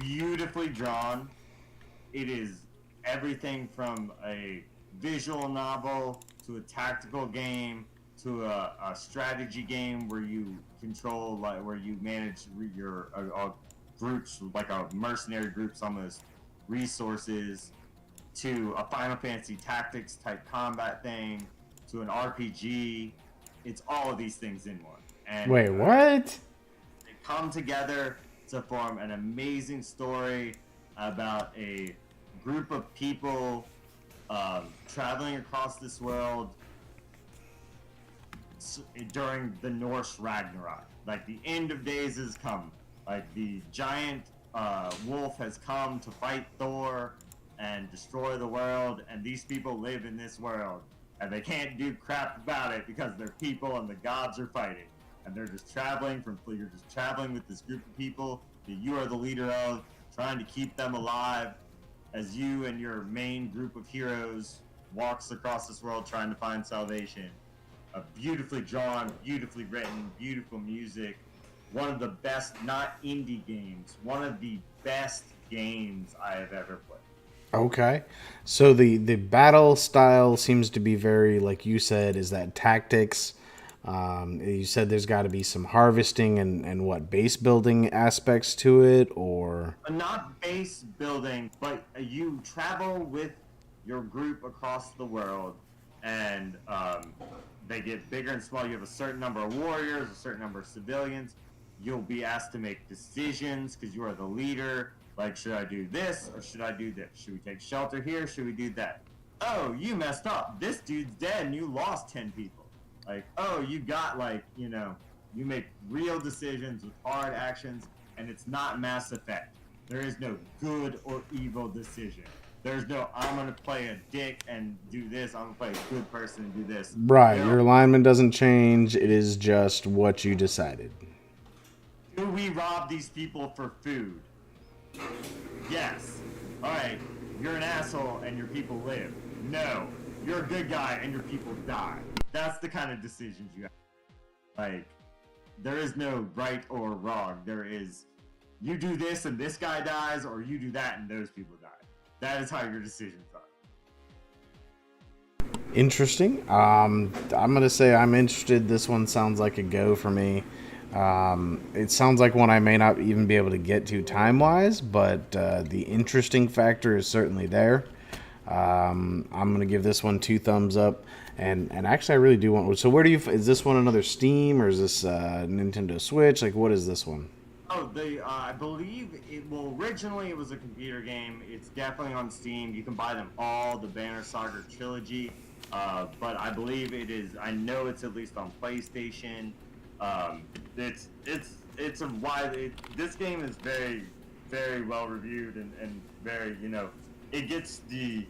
beautifully drawn. It is everything from a visual novel to a tactical game to a strategy game where you control, like, where you manage your groups, like a mercenary groups almost, resources, to a Final Fantasy Tactics type combat thing, to an RPG. It's all of these things in one. And Wait, what? they come together to form an amazing story about a group of people traveling across this world during the Norse Ragnarok. Like, the end of days has come. Like, the giant wolf has come to fight Thor, and destroy the world, and these people live in this world, and they can't do crap about it because they're people and the gods are fighting. And you're just traveling with this group of people that you are the leader of, trying to keep them alive as you and your main group of heroes walks across this world trying to find salvation. A beautifully drawn, beautifully written, beautiful music. One of the best, not indie games, one of the best games I have ever played. Okay. So the battle style seems to be very, like you said, is that tactics. You said there's got to be some harvesting and what, base building aspects to it, or Not base building, but you travel with your group across the world, and they get bigger and smaller. You have a certain number of warriors, a certain number of civilians. You'll be asked to make decisions because you are the leader. Like, should I do this or should I do this? Should we take shelter here? Should we do that? Oh, you messed up. This dude's dead and you lost 10 people. Like, oh, you got, like, you know, you make real decisions with hard actions, and it's not Mass Effect. There is no good or evil decision. There's no, I'm going to play a dick and do this. I'm going to play a good person and do this. right? Your alignment doesn't change. It is just what you decided. Do we rob these people for food? Yes. All right. You're an asshole and your people live. No. You're a good guy and your people die. That's the kind of decisions you have. Like, there is no right or wrong. There is, you do this and this guy dies, or you do that and those people die. That is how your decisions are. Interesting. I'm gonna say I'm interested. This one sounds like a go for me. It sounds like one I may not even be able to get to time-wise, but the interesting factor is certainly there. I'm gonna give this one 2 thumbs up, and actually I really do want. So where do you? Is this one another Steam or is this Nintendo Switch? Like, what is this one? Oh, I believe originally it was a computer game. It's definitely on Steam. You can buy them all, the Banner Saga trilogy. But I believe it is. I know it's at least on PlayStation. It's a wide. This game is very, very well reviewed and very, you know, it gets the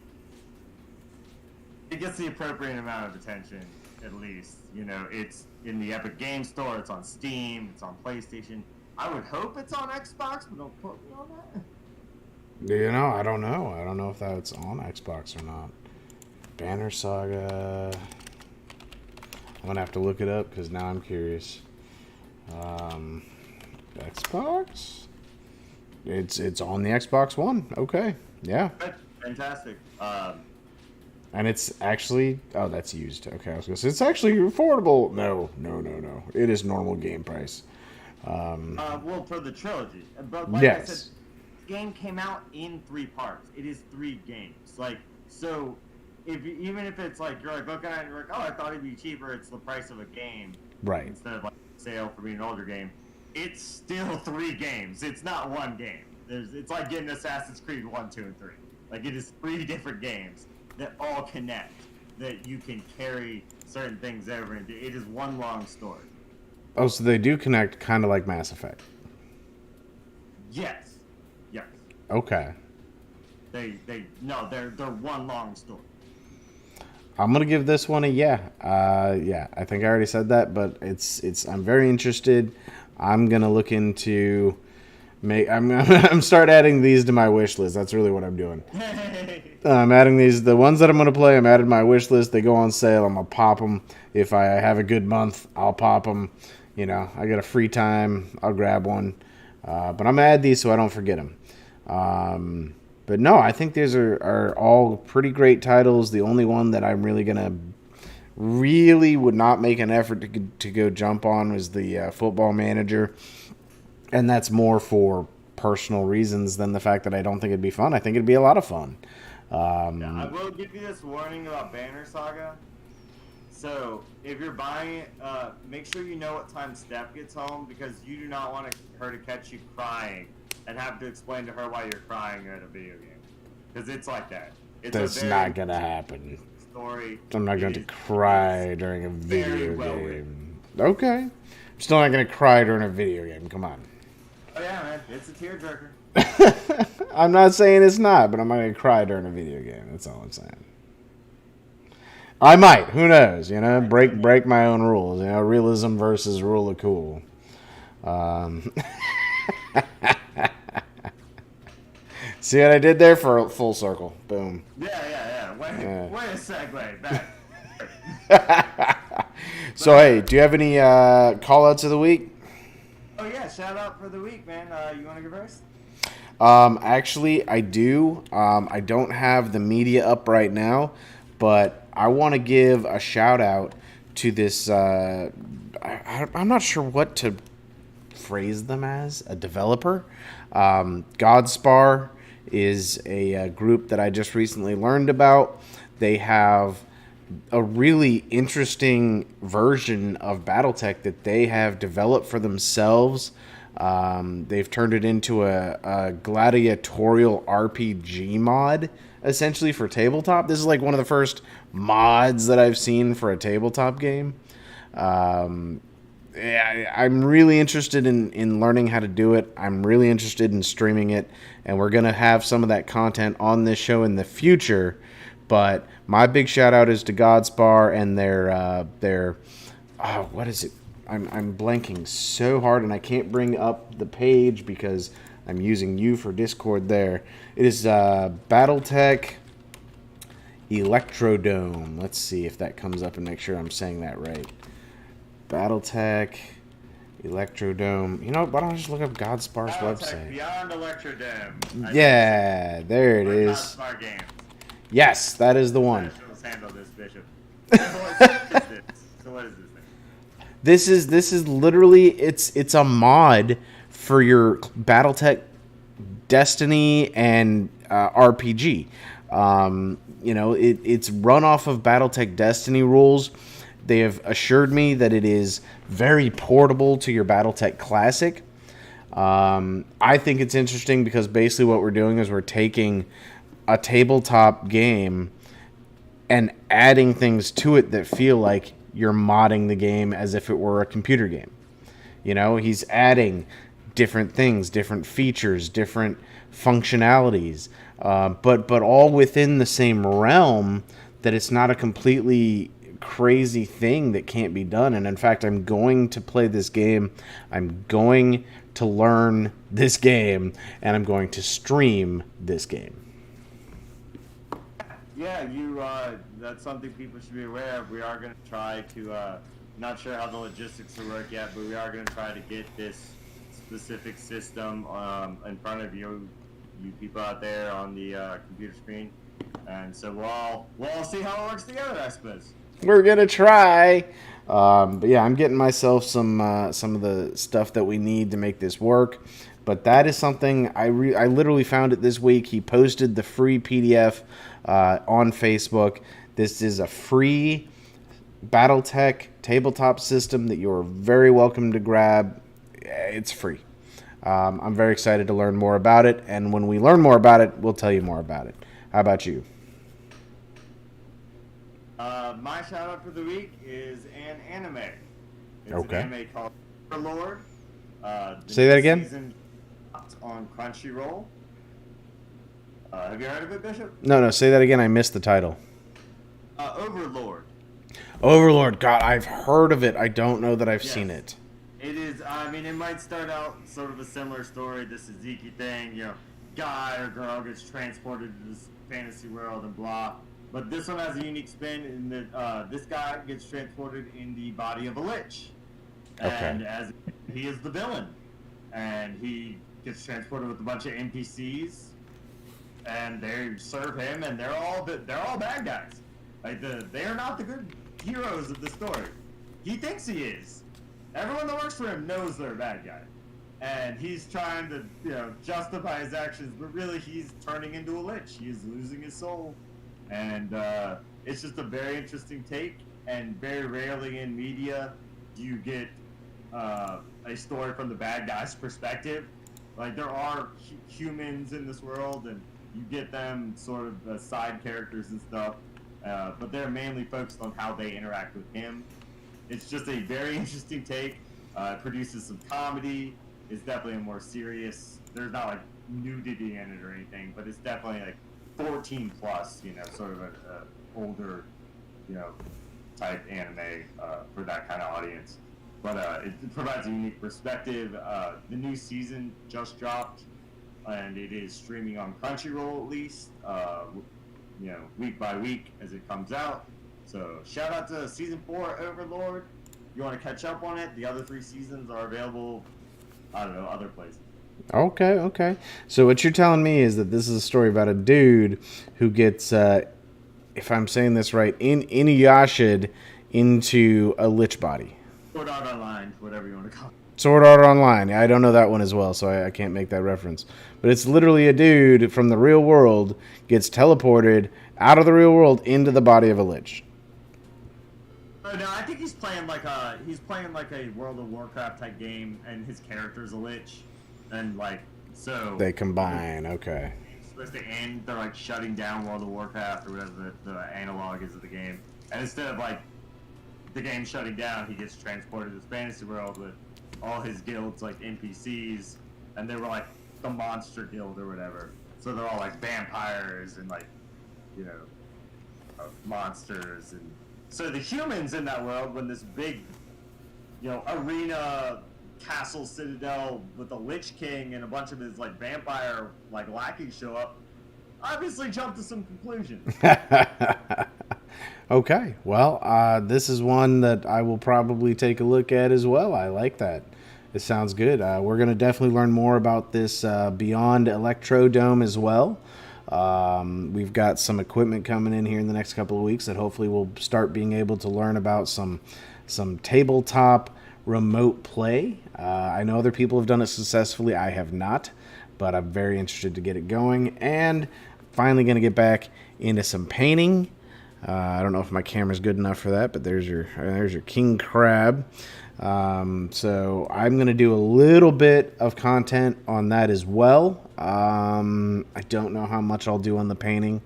appropriate amount of attention, at least. You know, it's in the Epic Game Store. It's on Steam. It's on PlayStation. I would hope it's on Xbox, but don't quote me on that. You know, I don't know. I don't know if that's on Xbox or not. Banner Saga. I'm gonna have to look it up because now I'm curious. Xbox? It's on the Xbox One. Okay, yeah. Fantastic. And it's actually that's used. Okay, I was gonna say it's actually affordable. No. It is normal game price. Well, for the trilogy, but like yes. I said, the game came out in 3 parts. It is 3 games. Like, so even if it's like you're like looking at it and you're like, oh, I thought it'd be cheaper. It's the price of a game, right? Instead of like sale for being an older game. It's still 3 games. It's not 1 game. It's like getting Assassin's Creed 1, 2, and 3. Like, it is 3 different games that all connect. That you can carry certain things over into. It is one long story. Oh, so they do connect, kind of like Mass Effect. Yes. Okay. They're one long story. I'm gonna give this one a yeah. Yeah, I think I already said that, but it's. I'm very interested. I'm gonna look into. I'm start adding these to my wish list. That's really what I'm doing. I'm adding these. The ones that I'm gonna play, I'm adding to my wish list. They go on sale. I'm gonna pop them. If I have a good month, I'll pop them. You know, I got a free time, I'll grab one. But I'm gonna add these so I don't forget them. But no, I think these are all pretty great titles. The only one that I'm really would not make an effort to go jump on was the Football Manager. And that's more for personal reasons than the fact that I don't think it'd be fun. I think it'd be a lot of fun. I will give you this warning about Banner Saga. So, if you're buying it, make sure you know what time Steph gets home, because you do not want her to catch you crying and have to explain to her why you're crying at a video game. Because it's like that. That's not going to happen. Story. I'm not going to cry during a video game. Okay. I'm still not going to cry during a video game. Come on. Oh, yeah, man. It's a tearjerker. I'm not saying it's not, but I'm not going to cry during a video game. That's all I'm saying. I might. Who knows? You know, break my own rules. You know, realism versus rule of cool. Um, See what I did there for a full circle? Boom. Yeah. Way a segue back. So, hey, do you have any call-outs of the week? Oh, yeah, shout out for the week, man. You want to go first? Actually, I do. I don't have the media up right now, but I want to give a shout-out to this... I'm not sure what to phrase them as. A developer. Godspar is a group that I just recently learned about. They have a really interesting version of BattleTech that they have developed for themselves. They've turned it into a gladiatorial RPG mod, essentially, for tabletop. This is like one of the first mods that I've seen for a tabletop game. Yeah, I'm really interested in learning how to do it. I'm really interested in streaming it, and we're going to have some of that content on this show in the future. But my big shout out is to Godspar and their what is it? I'm blanking so hard, and I can't bring up the page because I'm using you for Discord there. It is BattleTech Electrodome. Let's see if that comes up and make sure I'm saying that right. BattleTech Electrodome. You know, why don't I just look up Godspar's website? Beyond Electrodome. Yeah, there it is. Godspar Games. Yes, that is the one. Handle this, Bishop. So what is this thing? This is literally it's a mod for your BattleTech Destiny and RPG. You know, it's run off of BattleTech Destiny rules. They have assured me that it is very portable to your BattleTech Classic. I think it's interesting because basically what we're doing is we're taking a tabletop game and adding things to it that feel like you're modding the game as if it were a computer game. You know, he's adding different things, different features, different functionalities, but all within the same realm that it's not a completely crazy thing that can't be done. And in fact, I'm going to play this game. I'm going to learn this game, and I'm going to stream this game. Yeah, that's something people should be aware of. We are going to try to, not sure how the logistics will work yet, but we are going to try to get this specific system in front of you people out there on the computer screen. And so we'll all see how it works together, I suppose. We're going to try. But yeah, I'm getting myself some of the stuff that we need to make this work. But that is something I literally found it this week. He posted the free PDF on Facebook. This is a free BattleTech tabletop system that you're very welcome to grab. It's free. I'm very excited to learn more about it. And when we learn more about it, we'll tell you more about it. How about you? My shout out for the week is an anime. It's okay. An anime called Overlord. Say that again? Season on Crunchyroll. Have you heard of it, Bishop? No, say that again. I missed the title. Overlord. Overlord. God, I've heard of it. I don't know that I've seen it. It is, I mean, it might start out sort of a similar story, this Suzuki thing, you know, guy or girl gets transported to this fantasy world and blah. But this one has a unique spin in that this guy gets transported in the body of a lich. And as he is the villain. And he gets transported with a bunch of NPCs. And they serve him, and they're all bad guys. Like they are not the good heroes of the story. He thinks he is. Everyone that works for him knows they're a bad guy, and he's trying to justify his actions, but really he's turning into a lich. He is losing his soul, and it's just a very interesting take. And very rarely in media do you get a story from the bad guy's perspective. Like there are humans in this world, and you get them sort of as side characters and stuff, but they're mainly focused on how they interact with him. It's just a very interesting take. It produces some comedy, is definitely a more serious. There's not like nudity in it or anything, but it's definitely like 14 plus. You know, sort of a older, you know, type anime for that kind of audience. But it provides a unique perspective. The new season just dropped, and it is streaming on Crunchyroll at least. You know, week by week as it comes out. So shout out to season 4 Overlord. You want to catch up on it? The other 3 seasons are available. I don't know, other places. Okay, okay. So what you're telling me is that this is a story about a dude who gets, if I'm saying this right, Inuyasha'd into a lich body. Sword Art Online, whatever you want to call it. Sword Art Online. I don't know that one as well, so I can't make that reference. But it's literally a dude from the real world gets teleported out of the real world into the body of a lich. No, I think he's playing like a World of Warcraft type game, and his character's a lich, and like so They combine. Okay. it's supposed to end. They're like shutting down World of Warcraft or whatever the analog is of the game, and instead of like the game shutting down, he gets transported to this fantasy world with all his guilds like NPCs, and they were like the monster guild or whatever. So they're all like vampires and like, you know, monsters. And so the humans in that world, when this big, you know, arena castle citadel with the Lich King and a bunch of his like vampire like lackeys show up, obviously jump to some conclusions. Okay. Well, this is one that I will probably take a look at as well. I like that. It sounds good. We're going to definitely learn more about this Beyond Electrodome as well. We've got some equipment coming in here in the next couple of weeks that hopefully we'll start being able to learn about some tabletop remote play. I know other people have done it successfully. I have not, but I'm very interested to get it going. And finally going to get back into some painting. I don't know if my camera's good enough for that, but there's your king crab. So I'm going to do a little bit of content on that as well. I don't know how much I'll do on the painting,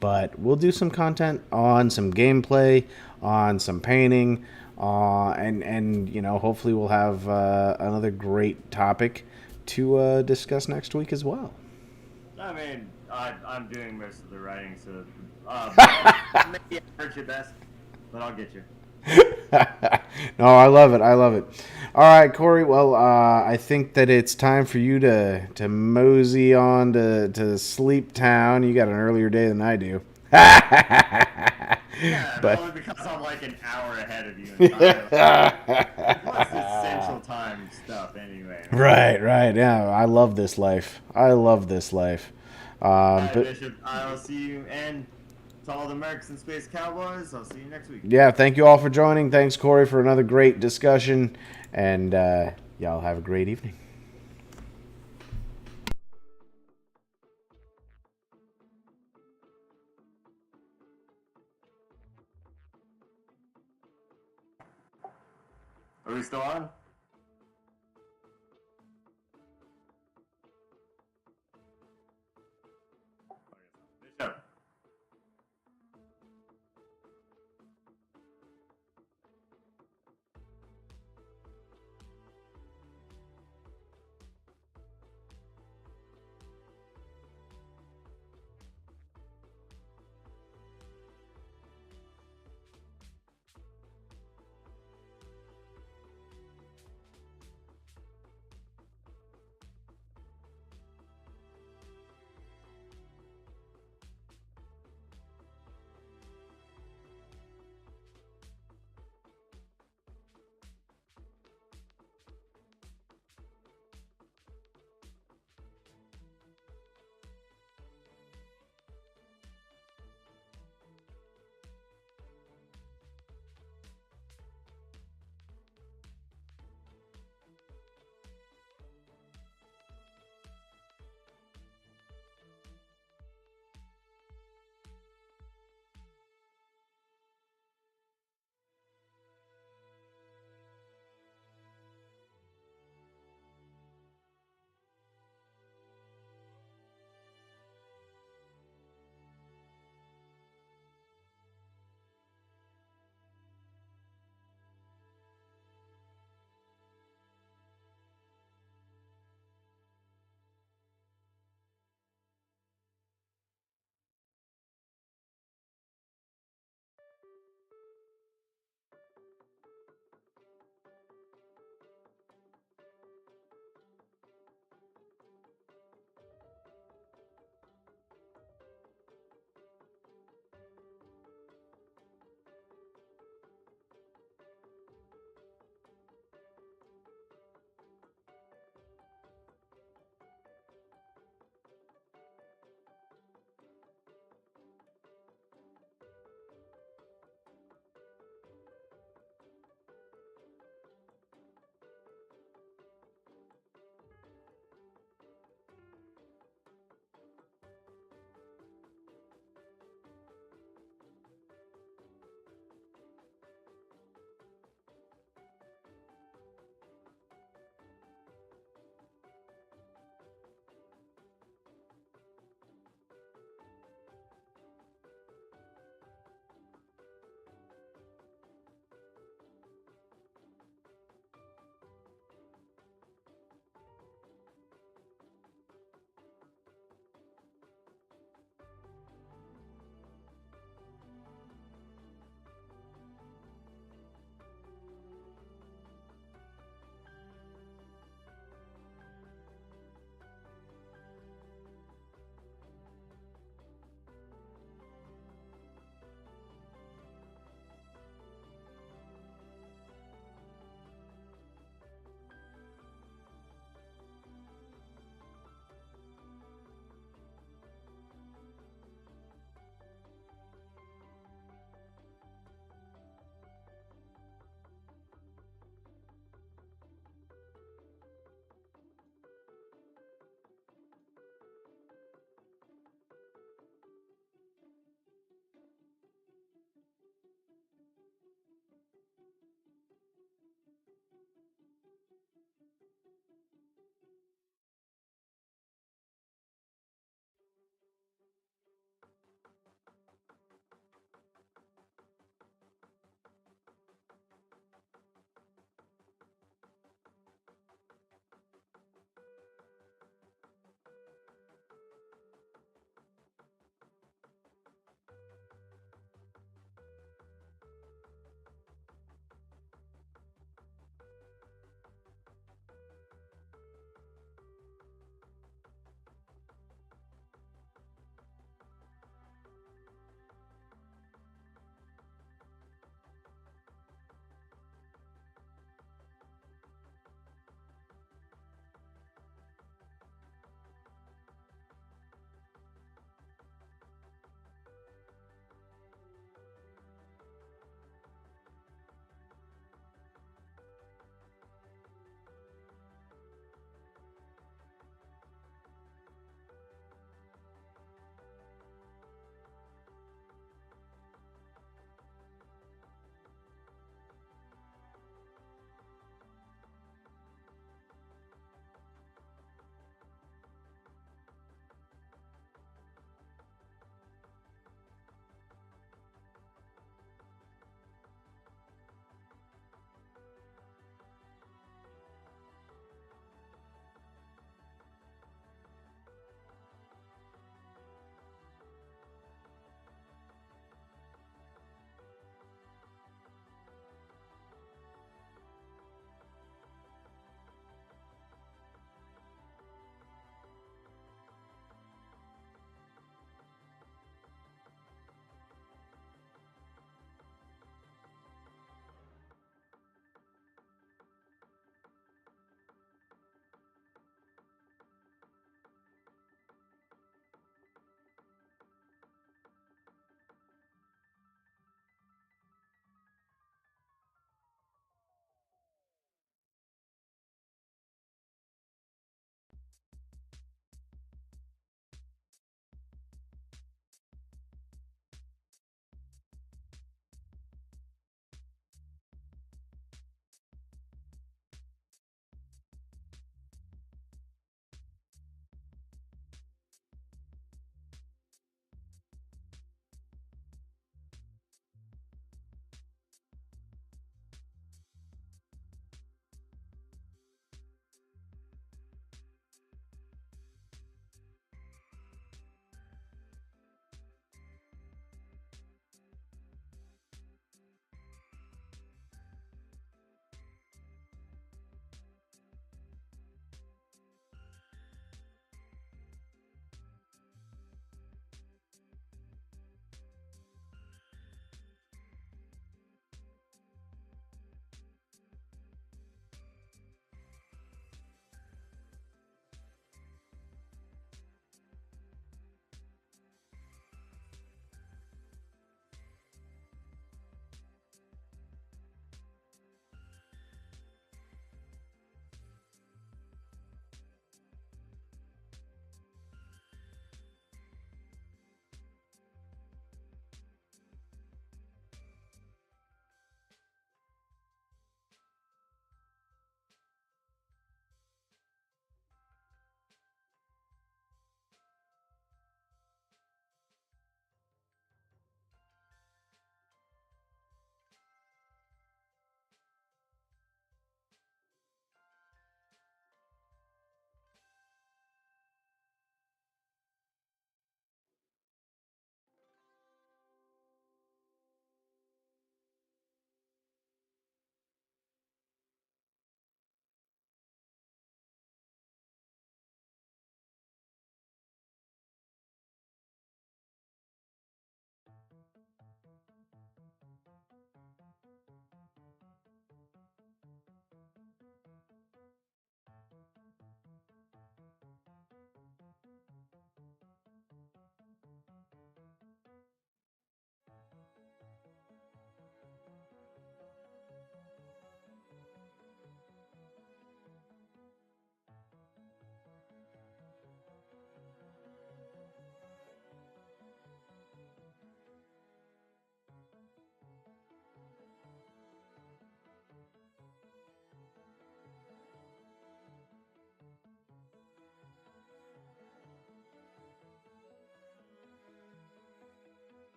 but we'll do some content on some gameplay, on some painting, and you know, hopefully we'll have another great topic to discuss next week as well. I mean, I'm doing most of the writing, so maybe I hurt you best, but I'll get you. No, I love it. I love it. All right, Corey. Well, I think that it's time for you to mosey on to Sleep Town. You got an earlier day than I do. Yeah, But only because I'm like an hour ahead of you. Plus the Central Time stuff, anyway. right. Yeah, I love this life. I love this life. All right, But Bishop, I'll see you, and to all the Mercs and Space Cowboys, I'll see you next week. yeah, thank you all for joining. Thanks, Corey, for another great discussion. And y'all have a great evening. Are we still on?